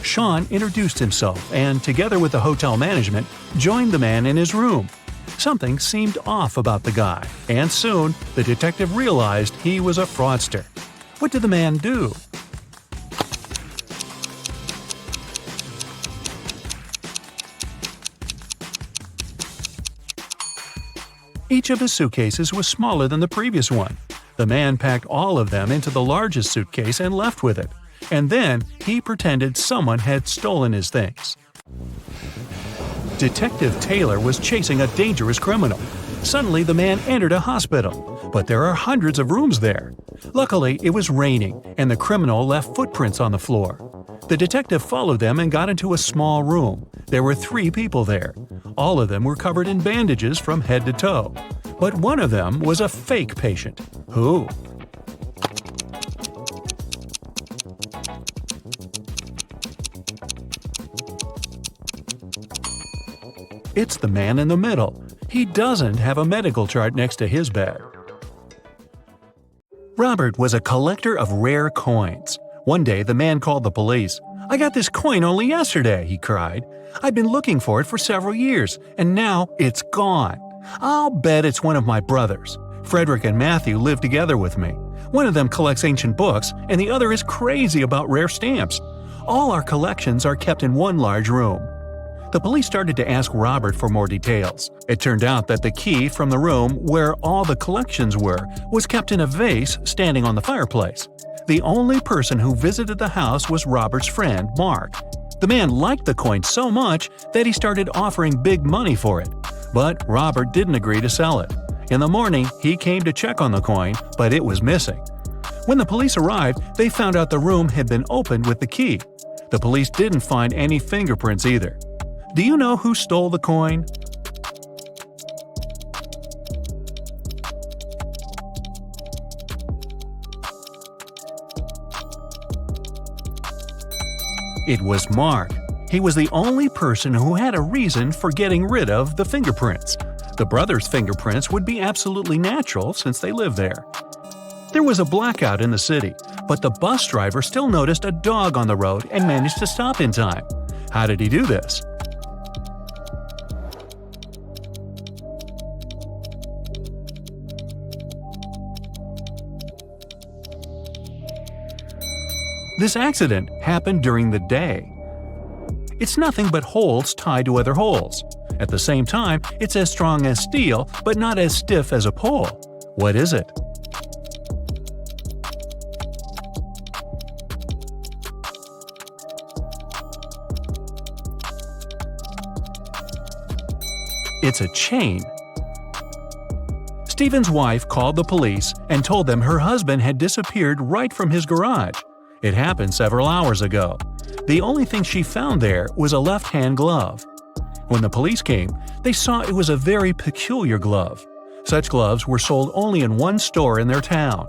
Sean introduced himself and, together with the hotel management, joined the man in his room. Something seemed off about the guy, and soon the detective realized he was a fraudster. What did the man do? Each of his suitcases was smaller than the previous one. The man packed all of them into the largest suitcase and left with it. And then he pretended someone had stolen his things. Detective Taylor was chasing a dangerous criminal. Suddenly, the man entered a hospital, but there are hundreds of rooms there. Luckily, it was raining, and the criminal left footprints on the floor. The detective followed them and got into a small room. There were 3 people there. All of them were covered in bandages from head to toe. But one of them was a fake patient. Who? It's the man in the middle. He doesn't have a medical chart next to his bed. Robert was a collector of rare coins. One day, the man called the police. "I got this coin only yesterday," he cried. "I've been looking for it for several years, and now it's gone. I'll bet it's one of my brothers. Frederick and Matthew live together with me. One of them collects ancient books, and the other is crazy about rare stamps. All our collections are kept in one large room." The police started to ask Robert for more details. It turned out that the key from the room where all the collections were was kept in a vase standing on the fireplace. The only person who visited the house was Robert's friend, Mark. The man liked the coin so much that he started offering big money for it. But Robert didn't agree to sell it. In the morning, he came to check on the coin, but it was missing. When the police arrived, they found out the room had been opened with the key. The police didn't find any fingerprints either. Do you know who stole the coin? It was Mark. He was the only person who had a reason for getting rid of the fingerprints. The brothers' fingerprints would be absolutely natural since they live there. There was a blackout in the city, but the bus driver still noticed a dog on the road and managed to stop in time. How did he do this? This accident happened during the day. It's nothing but holes tied to other holes. At the same time, it's as strong as steel, but not as stiff as a pole. What is it? It's a chain. Stephen's wife called the police and told them her husband had disappeared right from his garage. It happened several hours ago. The only thing she found there was a left-hand glove. When the police came, they saw it was a very peculiar glove. Such gloves were sold only in one store in their town.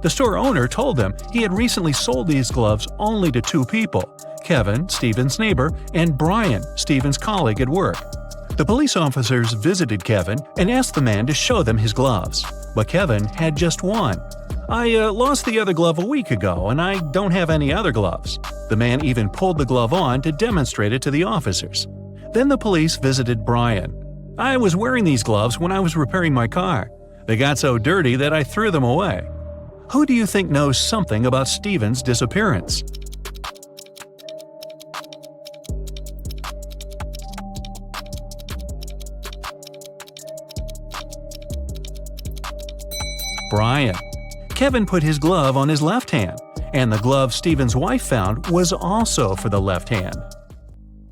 The store owner told them he had recently sold these gloves only to 2 people, Kevin, Stephen's neighbor, and Brian, Stephen's colleague at work. The police officers visited Kevin and asked the man to show them his gloves, but Kevin had just one. "I lost the other glove a week ago, and I don't have any other gloves." The man even pulled the glove on to demonstrate it to the officers. Then the police visited Brian. "I was wearing these gloves when I was repairing my car. They got so dirty that I threw them away." Who do you think knows something about Stephen's disappearance? Brian. Kevin put his glove on his left hand, and the glove Stephen's wife found was also for the left hand.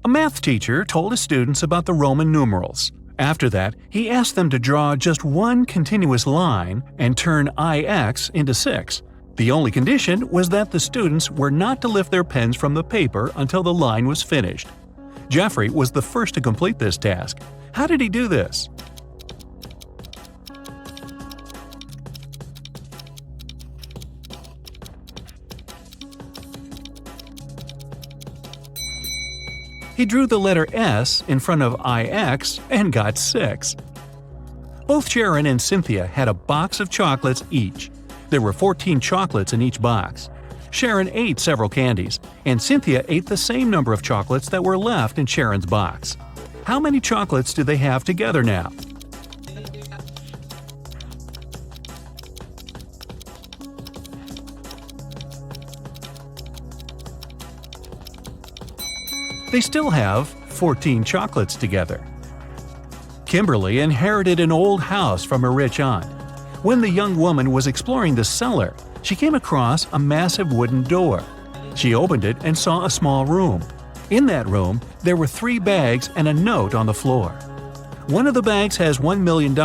A math teacher told his students about the Roman numerals. After that, he asked them to draw just one continuous line and turn IX into 6. The only condition was that the students were not to lift their pens from the paper until the line was finished. Jeffrey was the first to complete this task. How did he do this? He drew the letter S in front of IX and got 6. Both Sharon and Cynthia had a box of chocolates each. There were 14 chocolates in each box. Sharon ate several candies, and Cynthia ate the same number of chocolates that were left in Sharon's box. How many chocolates do they have together now? They still have 14 chocolates together. Kimberly inherited an old house from her rich aunt. When the young woman was exploring the cellar, she came across a massive wooden door. She opened it and saw a small room. In that room, there were 3 bags and a note on the floor. One of the bags has $1 million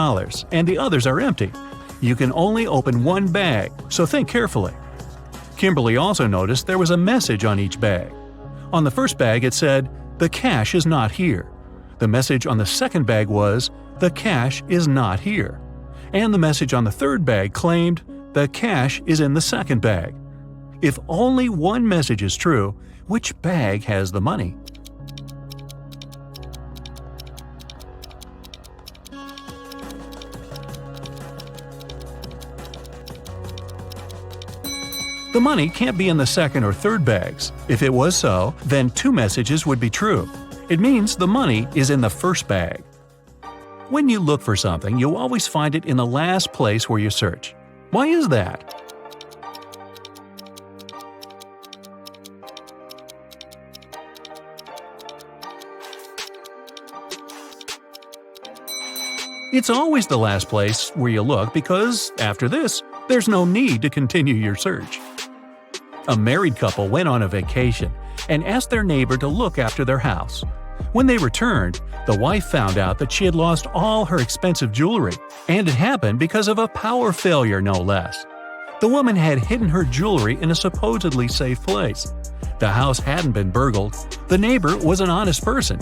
and the others are empty. You can only open one bag, so think carefully. Kimberly also noticed there was a message on each bag. On the first bag it said, "The cash is not here." The message on the second bag was, "The cash is not here." And the message on the third bag claimed, "The cash is in the second bag." If only one message is true, which bag has the money? The money can't be in the second or third bags. If it was so, then 2 messages would be true. It means the money is in the first bag. When you look for something, you always find it in the last place where you search. Why is that? It's always the last place where you look because, after this, there's no need to continue your search. A married couple went on a vacation and asked their neighbor to look after their house. When they returned, the wife found out that she had lost all her expensive jewelry, and it happened because of a power failure, no less. The woman had hidden her jewelry in a supposedly safe place. The house hadn't been burgled. The neighbor was an honest person.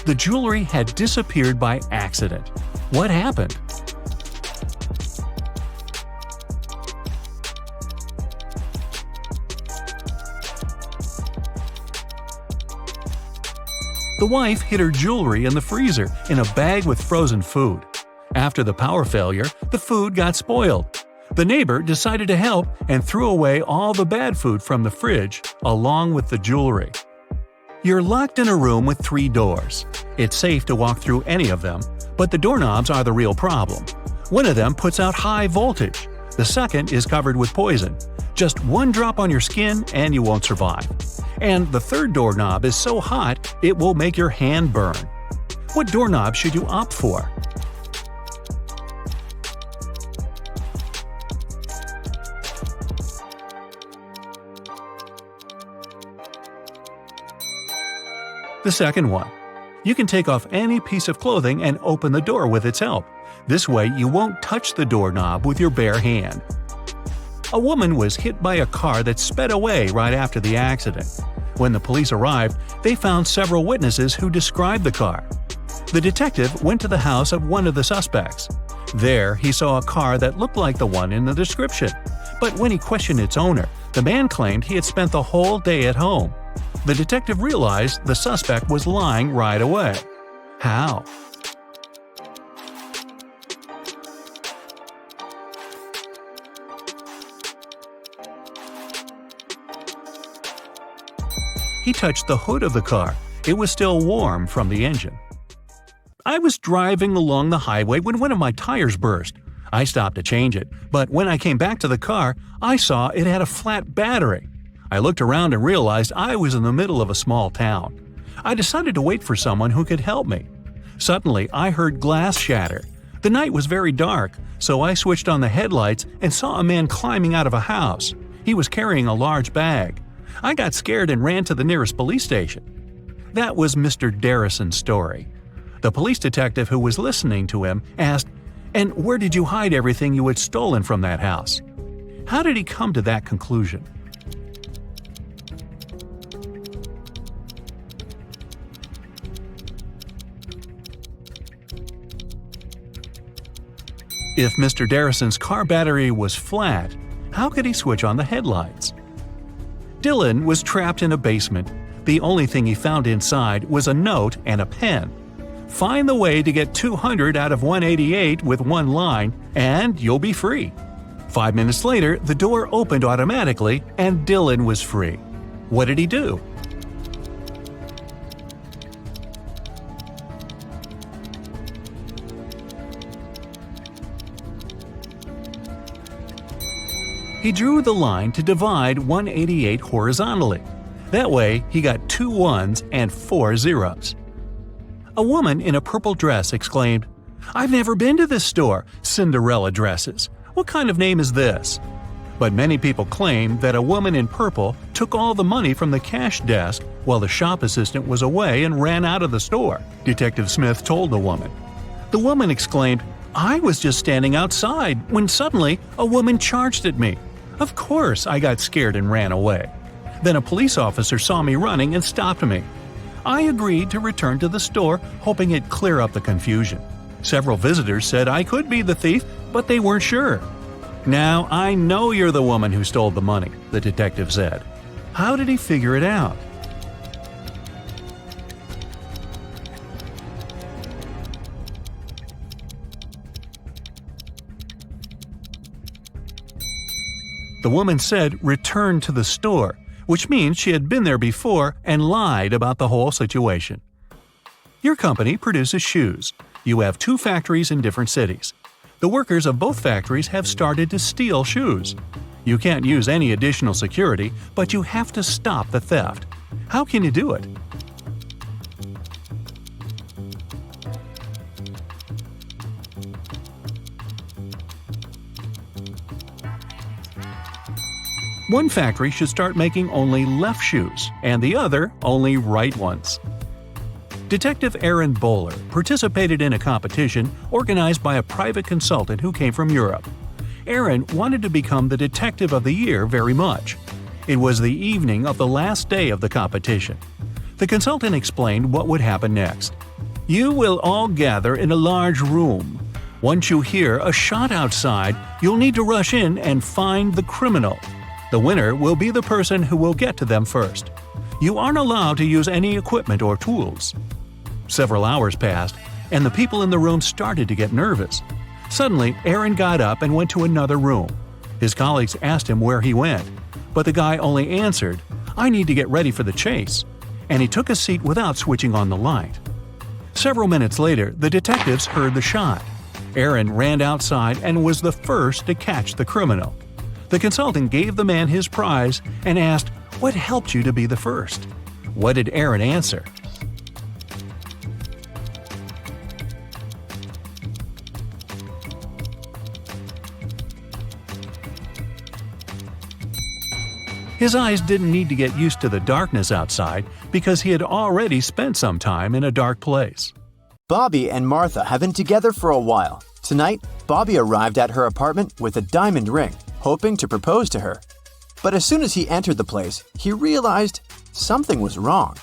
The jewelry had disappeared by accident. What happened? The wife hid her jewelry in the freezer in a bag with frozen food. After the power failure, the food got spoiled. The neighbor decided to help and threw away all the bad food from the fridge, along with the jewelry. You're locked in a room with 3 doors. It's safe to walk through any of them, but the doorknobs are the real problem. One of them puts out high voltage. The second is covered with poison. Just 1 drop on your skin and you won't survive. And the third doorknob is so hot it will make your hand burn. What doorknob should you opt for? The second one. You can take off any piece of clothing and open the door with its help. This way you won't touch the doorknob with your bare hand. A woman was hit by a car that sped away right after the accident. When the police arrived, they found several witnesses who described the car. The detective went to the house of one of the suspects. There, he saw a car that looked like the one in the description. But when he questioned its owner, the man claimed he had spent the whole day at home. The detective realized the suspect was lying right away. How? He touched the hood of the car. It was still warm from the engine. I was driving along the highway when one of my tires burst. I stopped to change it, but when I came back to the car, I saw it had a flat battery. I looked around and realized I was in the middle of a small town. I decided to wait for someone who could help me. Suddenly, I heard glass shatter. The night was very dark, so I switched on the headlights and saw a man climbing out of a house. He was carrying a large bag. I got scared and ran to the nearest police station. That was Mr. Darrison's story. The police detective who was listening to him asked, "And where did you hide everything you had stolen from that house?" How did he come to that conclusion? If Mr. Darrison's car battery was flat, how could he switch on the headlights? Dylan was trapped in a basement. The only thing he found inside was a note and a pen. Find the way to get 200 out of 188 with one line, and you'll be free. 5 minutes later, the door opened automatically, and Dylan was free. What did he do? He drew the line to divide 188 horizontally. That way, he got 2 ones and 4 zeros. A woman in a purple dress exclaimed, "I've never been to this store, Cinderella dresses. What kind of name is this?" But many people claim that a woman in purple took all the money from the cash desk while the shop assistant was away and ran out of the store, Detective Smith told the woman. The woman exclaimed, "I was just standing outside when suddenly a woman charged at me. Of course, I got scared and ran away. Then a police officer saw me running and stopped me. I agreed to return to the store, hoping it'd clear up the confusion. Several visitors said I could be the thief, but they weren't sure. Now I know you're the woman who stole the money," the detective said. How did he figure it out? The woman said return to the store, which means she had been there before and lied about the whole situation. Your company produces shoes. You have 2 factories in different cities. The workers of both factories have started to steal shoes. You can't use any additional security, but you have to stop the theft. How can you do it? One factory should start making only left shoes, and the other only right ones. Detective Aaron Bowler participated in a competition organized by a private consultant who came from Europe. Aaron wanted to become the Detective of the Year very much. It was the evening of the last day of the competition. The consultant explained what would happen next. You will all gather in a large room. Once you hear a shot outside, you'll need to rush in and find the criminal. The winner will be the person who will get to them first. You aren't allowed to use any equipment or tools. Several hours passed, and the people in the room started to get nervous. Suddenly, Aaron got up and went to another room. His colleagues asked him where he went, but the guy only answered, "I need to get ready for the chase," and he took a seat without switching on the light. Several minutes later, the detectives heard the shot. Aaron ran outside and was the first to catch the criminal. The consultant gave the man his prize and asked, "What helped you to be the first?" What did Aaron answer? His eyes didn't need to get used to the darkness outside because he had already spent some time in a dark place. Bobby and Martha have been together for a while. Tonight, Bobby arrived at her apartment with a diamond ring, hoping to propose to her. But as soon as he entered the place, he realized something was wrong.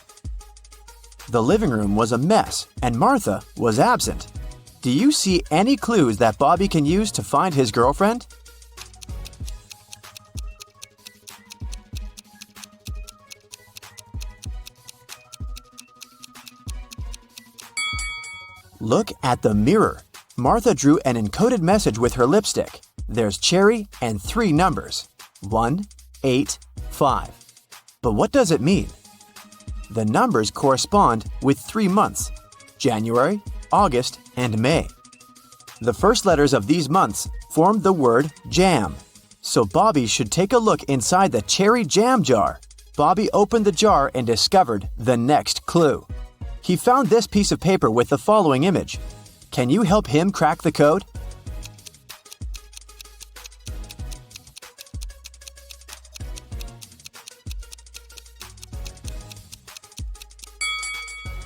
The living room was a mess, and Martha was absent. Do you see any clues that Bobby can use to find his girlfriend? Look at the mirror. Martha drew an encoded message with her lipstick. There's cherry and 3 numbers, 1, 8, 5. But what does it mean? The numbers correspond with 3 months, January, August, and May. The first letters of these months formed the word jam. So Bobby should take a look inside the cherry jam jar. Bobby opened the jar and discovered the next clue. He found this piece of paper with the following image. Can you help him crack the code?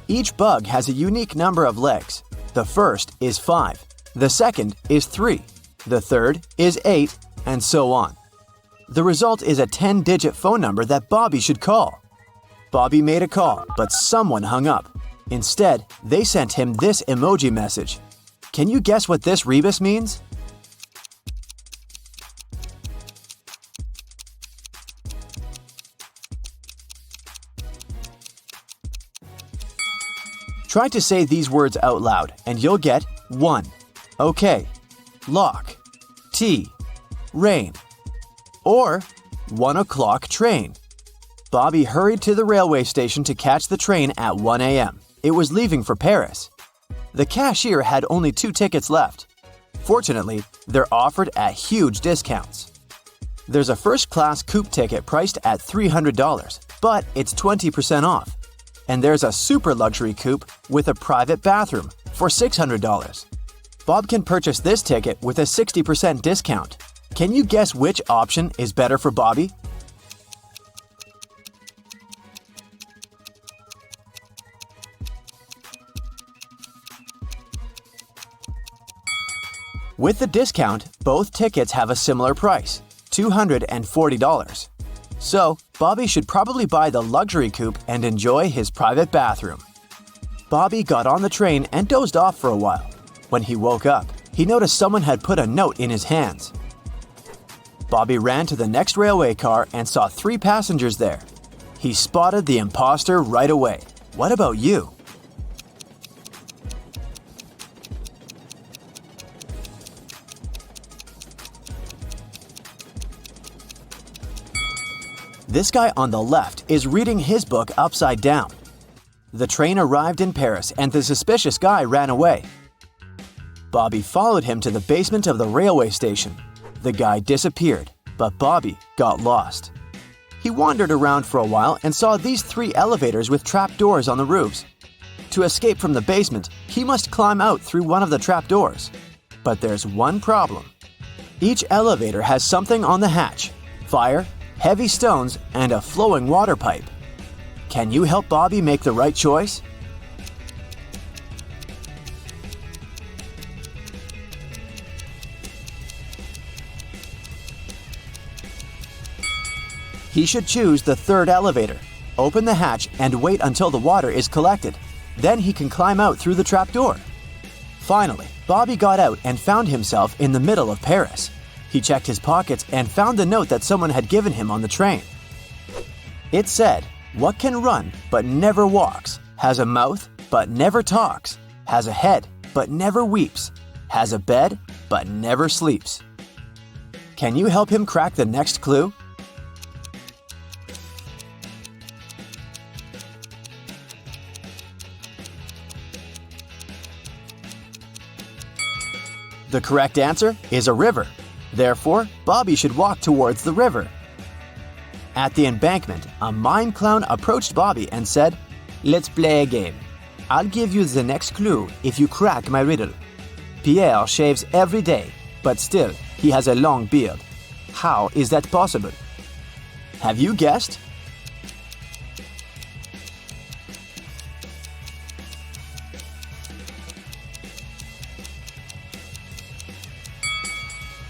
Each bug has a unique number of legs. The first is 5, the second is 3, the third is 8, and so on. The result is a 10-digit phone number that Bobby should call. Bobby made a call, but someone hung up. Instead, they sent him this emoji message. Can you guess what this rebus means? Try to say these words out loud and you'll get 1. Okay, lock, tea, rain, or 1 o'clock train. Bobby hurried to the railway station to catch the train at 1 a.m. It was leaving for Paris. The cashier had only 2 tickets left. Fortunately, they're offered at huge discounts. There's a first-class coupe ticket priced at $300, but it's 20% off. And there's a super luxury coupe with a private bathroom for $600. Bob can purchase this ticket with a 60% discount. Can you guess which option is better for Bobby? With the discount, both tickets have a similar price, $240. So, Bobby should probably buy the luxury coupe and enjoy his private bathroom. Bobby got on the train and dozed off for a while. When he woke up, he noticed someone had put a note in his hands. Bobby ran to the next railway car and saw 3 passengers there. He spotted the imposter right away. What about you? This guy on the left is reading his book upside down. The train arrived in Paris and the suspicious guy ran away. Bobby followed him to the basement of the railway station. The guy disappeared, but Bobby got lost. He wandered around for a while and saw these 3 elevators with trapdoors on the roofs. To escape from the basement, he must climb out through one of the trapdoors. But there's one problem. Each elevator has something on the hatch: fire, heavy stones, and a flowing water pipe. Can you help Bobby make the right choice? He should choose the 3rd elevator, open the hatch, and wait until the water is collected. Then he can climb out through the trapdoor. Finally, Bobby got out and found himself in the middle of Paris. He checked his pockets and found the note that someone had given him on the train. It said, "What can run but never walks, has a mouth but never talks, has a head but never weeps, has a bed but never sleeps." Can you help him crack the next clue? The correct answer is a river. Therefore, Bobby should walk towards the river. At the embankment, a mime clown approached Bobby and said, "Let's play a game. I'll give you the next clue if you crack my riddle. Pierre shaves every day, but still, he has a long beard. How is that possible?" Have you guessed?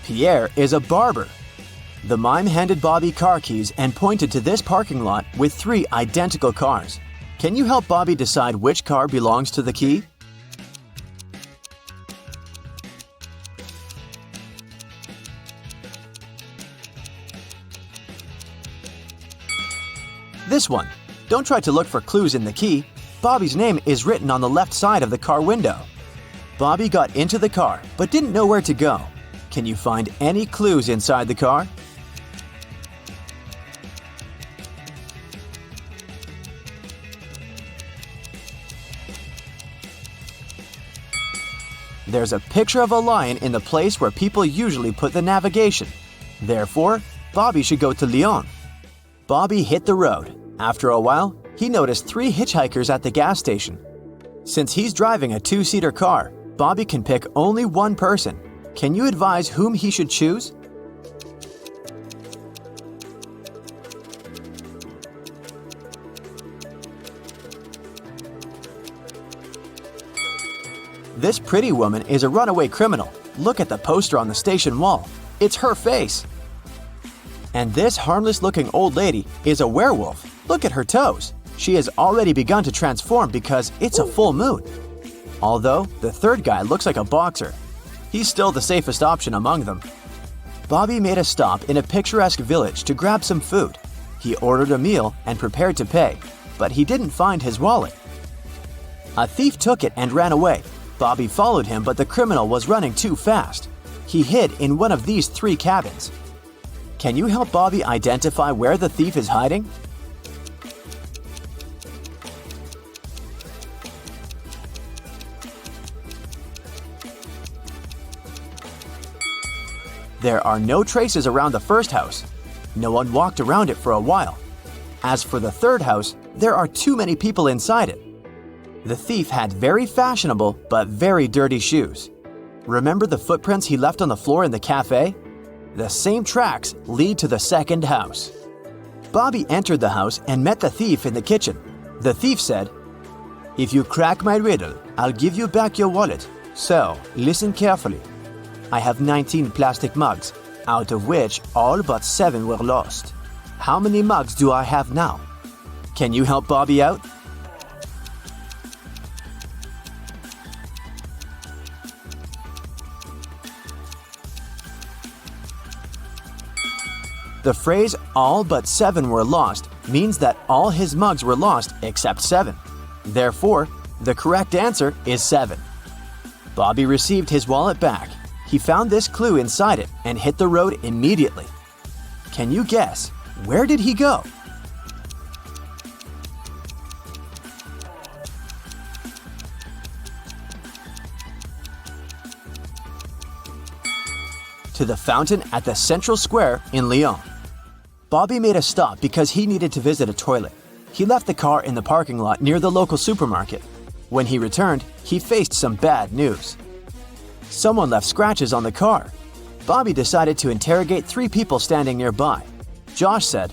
Pierre is a barber. The mime handed Bobby car keys and pointed to this parking lot with 3 identical cars. Can you help Bobby decide which car belongs to the key? This one. Don't try to look for clues in the key. Bobby's name is written on the left side of the car window. Bobby got into the car but didn't know where to go. Can you find any clues inside the car? There's a picture of a lion in the place where people usually put the navigation. Therefore, Bobby should go to Lyon. Bobby hit the road. After a while, he noticed 3 hitchhikers at the gas station. Since he's driving a 2-seater car, Bobby can pick only one person. Can you advise whom he should choose? This pretty woman is a runaway criminal. Look at the poster on the station wall. It's her face. And this harmless-looking old lady is a werewolf. Look at her toes. She has already begun to transform because it's a full moon. Although the third guy looks like a boxer, he's still the safest option among them. Bobby made a stop in a picturesque village to grab some food. He ordered a meal and prepared to pay, but he didn't find his wallet. A thief took it and ran away. Bobby followed him, but the criminal was running too fast. He hid in one of these 3 cabins. Can you help Bobby identify where the thief is hiding? There are no traces around the first house. No one walked around it for a while. As for the third house, there are too many people inside it. The thief had very fashionable but very dirty shoes. Remember the footprints he left on the floor in the cafe? The same tracks lead to the second house. Bobby entered the house and met the thief in the kitchen. The thief said, "If you crack my riddle, I'll give you back your wallet. So, listen carefully. I have 19 plastic mugs, out of which all but 7 were lost. How many mugs do I have now? Can you help Bobby out?" The phrase "all but 7 were lost" means that all his mugs were lost except 7. Therefore, the correct answer is 7. Bobby received his wallet back. He found this clue inside it and hit the road immediately. Can you guess, where did he go? To the fountain at the Central Square in Lyon. Bobby made a stop because he needed to visit a toilet. He left the car in the parking lot near the local supermarket. When he returned, he faced some bad news. Someone left scratches on the car. Bobby decided to interrogate 3 people standing nearby. Josh said,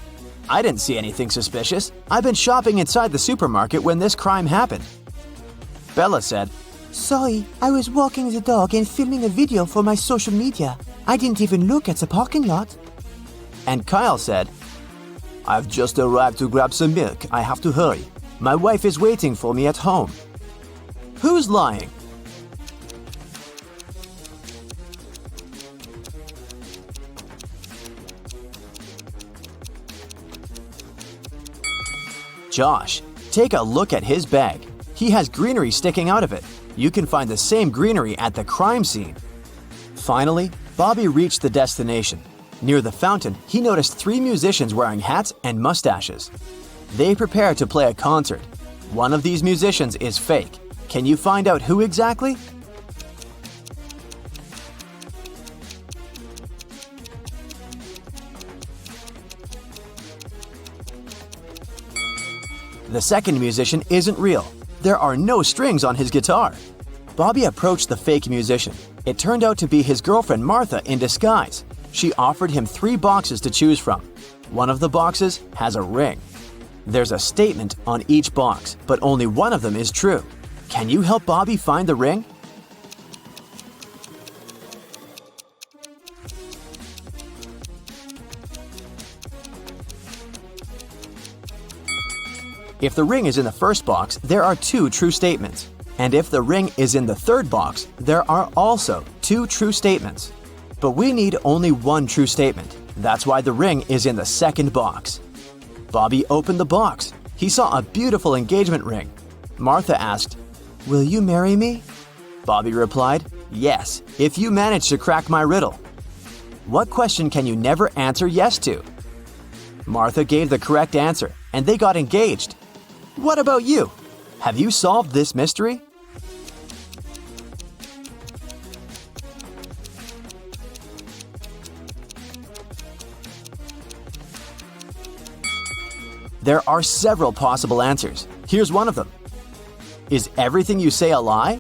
"I didn't see anything suspicious. I've been shopping inside the supermarket when this crime happened." Bella said, "Sorry, I was walking the dog and filming a video for my social media. I didn't even look at the parking lot." And Kyle said, "I've just arrived to grab some milk. I have to hurry. My wife is waiting for me at home." Who's lying? Josh, take a look at his bag. He has greenery sticking out of it. You can find the same greenery at the crime scene. Finally, Bobby reached the destination. Near the fountain, he noticed 3 musicians wearing hats and mustaches. They prepare to play a concert. One of these musicians is fake. Can you find out who exactly? The second musician isn't real. There are no strings on his guitar. Bobby approached the fake musician. It turned out to be his girlfriend Martha in disguise. She offered him 3 boxes to choose from. One of the boxes has a ring. There's a statement on each box, but only one of them is true. Can you help Bobby find the ring? If the ring is in the first box, there are 2 true statements. And if the ring is in the third box, there are also 2 true statements. But we need only 1 true statement. That's why the ring is in the second box. Bobby opened the box. He saw a beautiful engagement ring. Martha asked, "Will you marry me?" Bobby replied, "Yes, if you manage to crack my riddle." What question can you never answer yes to? Martha gave the correct answer, and they got engaged. What about you? Have you solved this mystery? There are several possible answers. Here's one of them. Is everything you say a lie?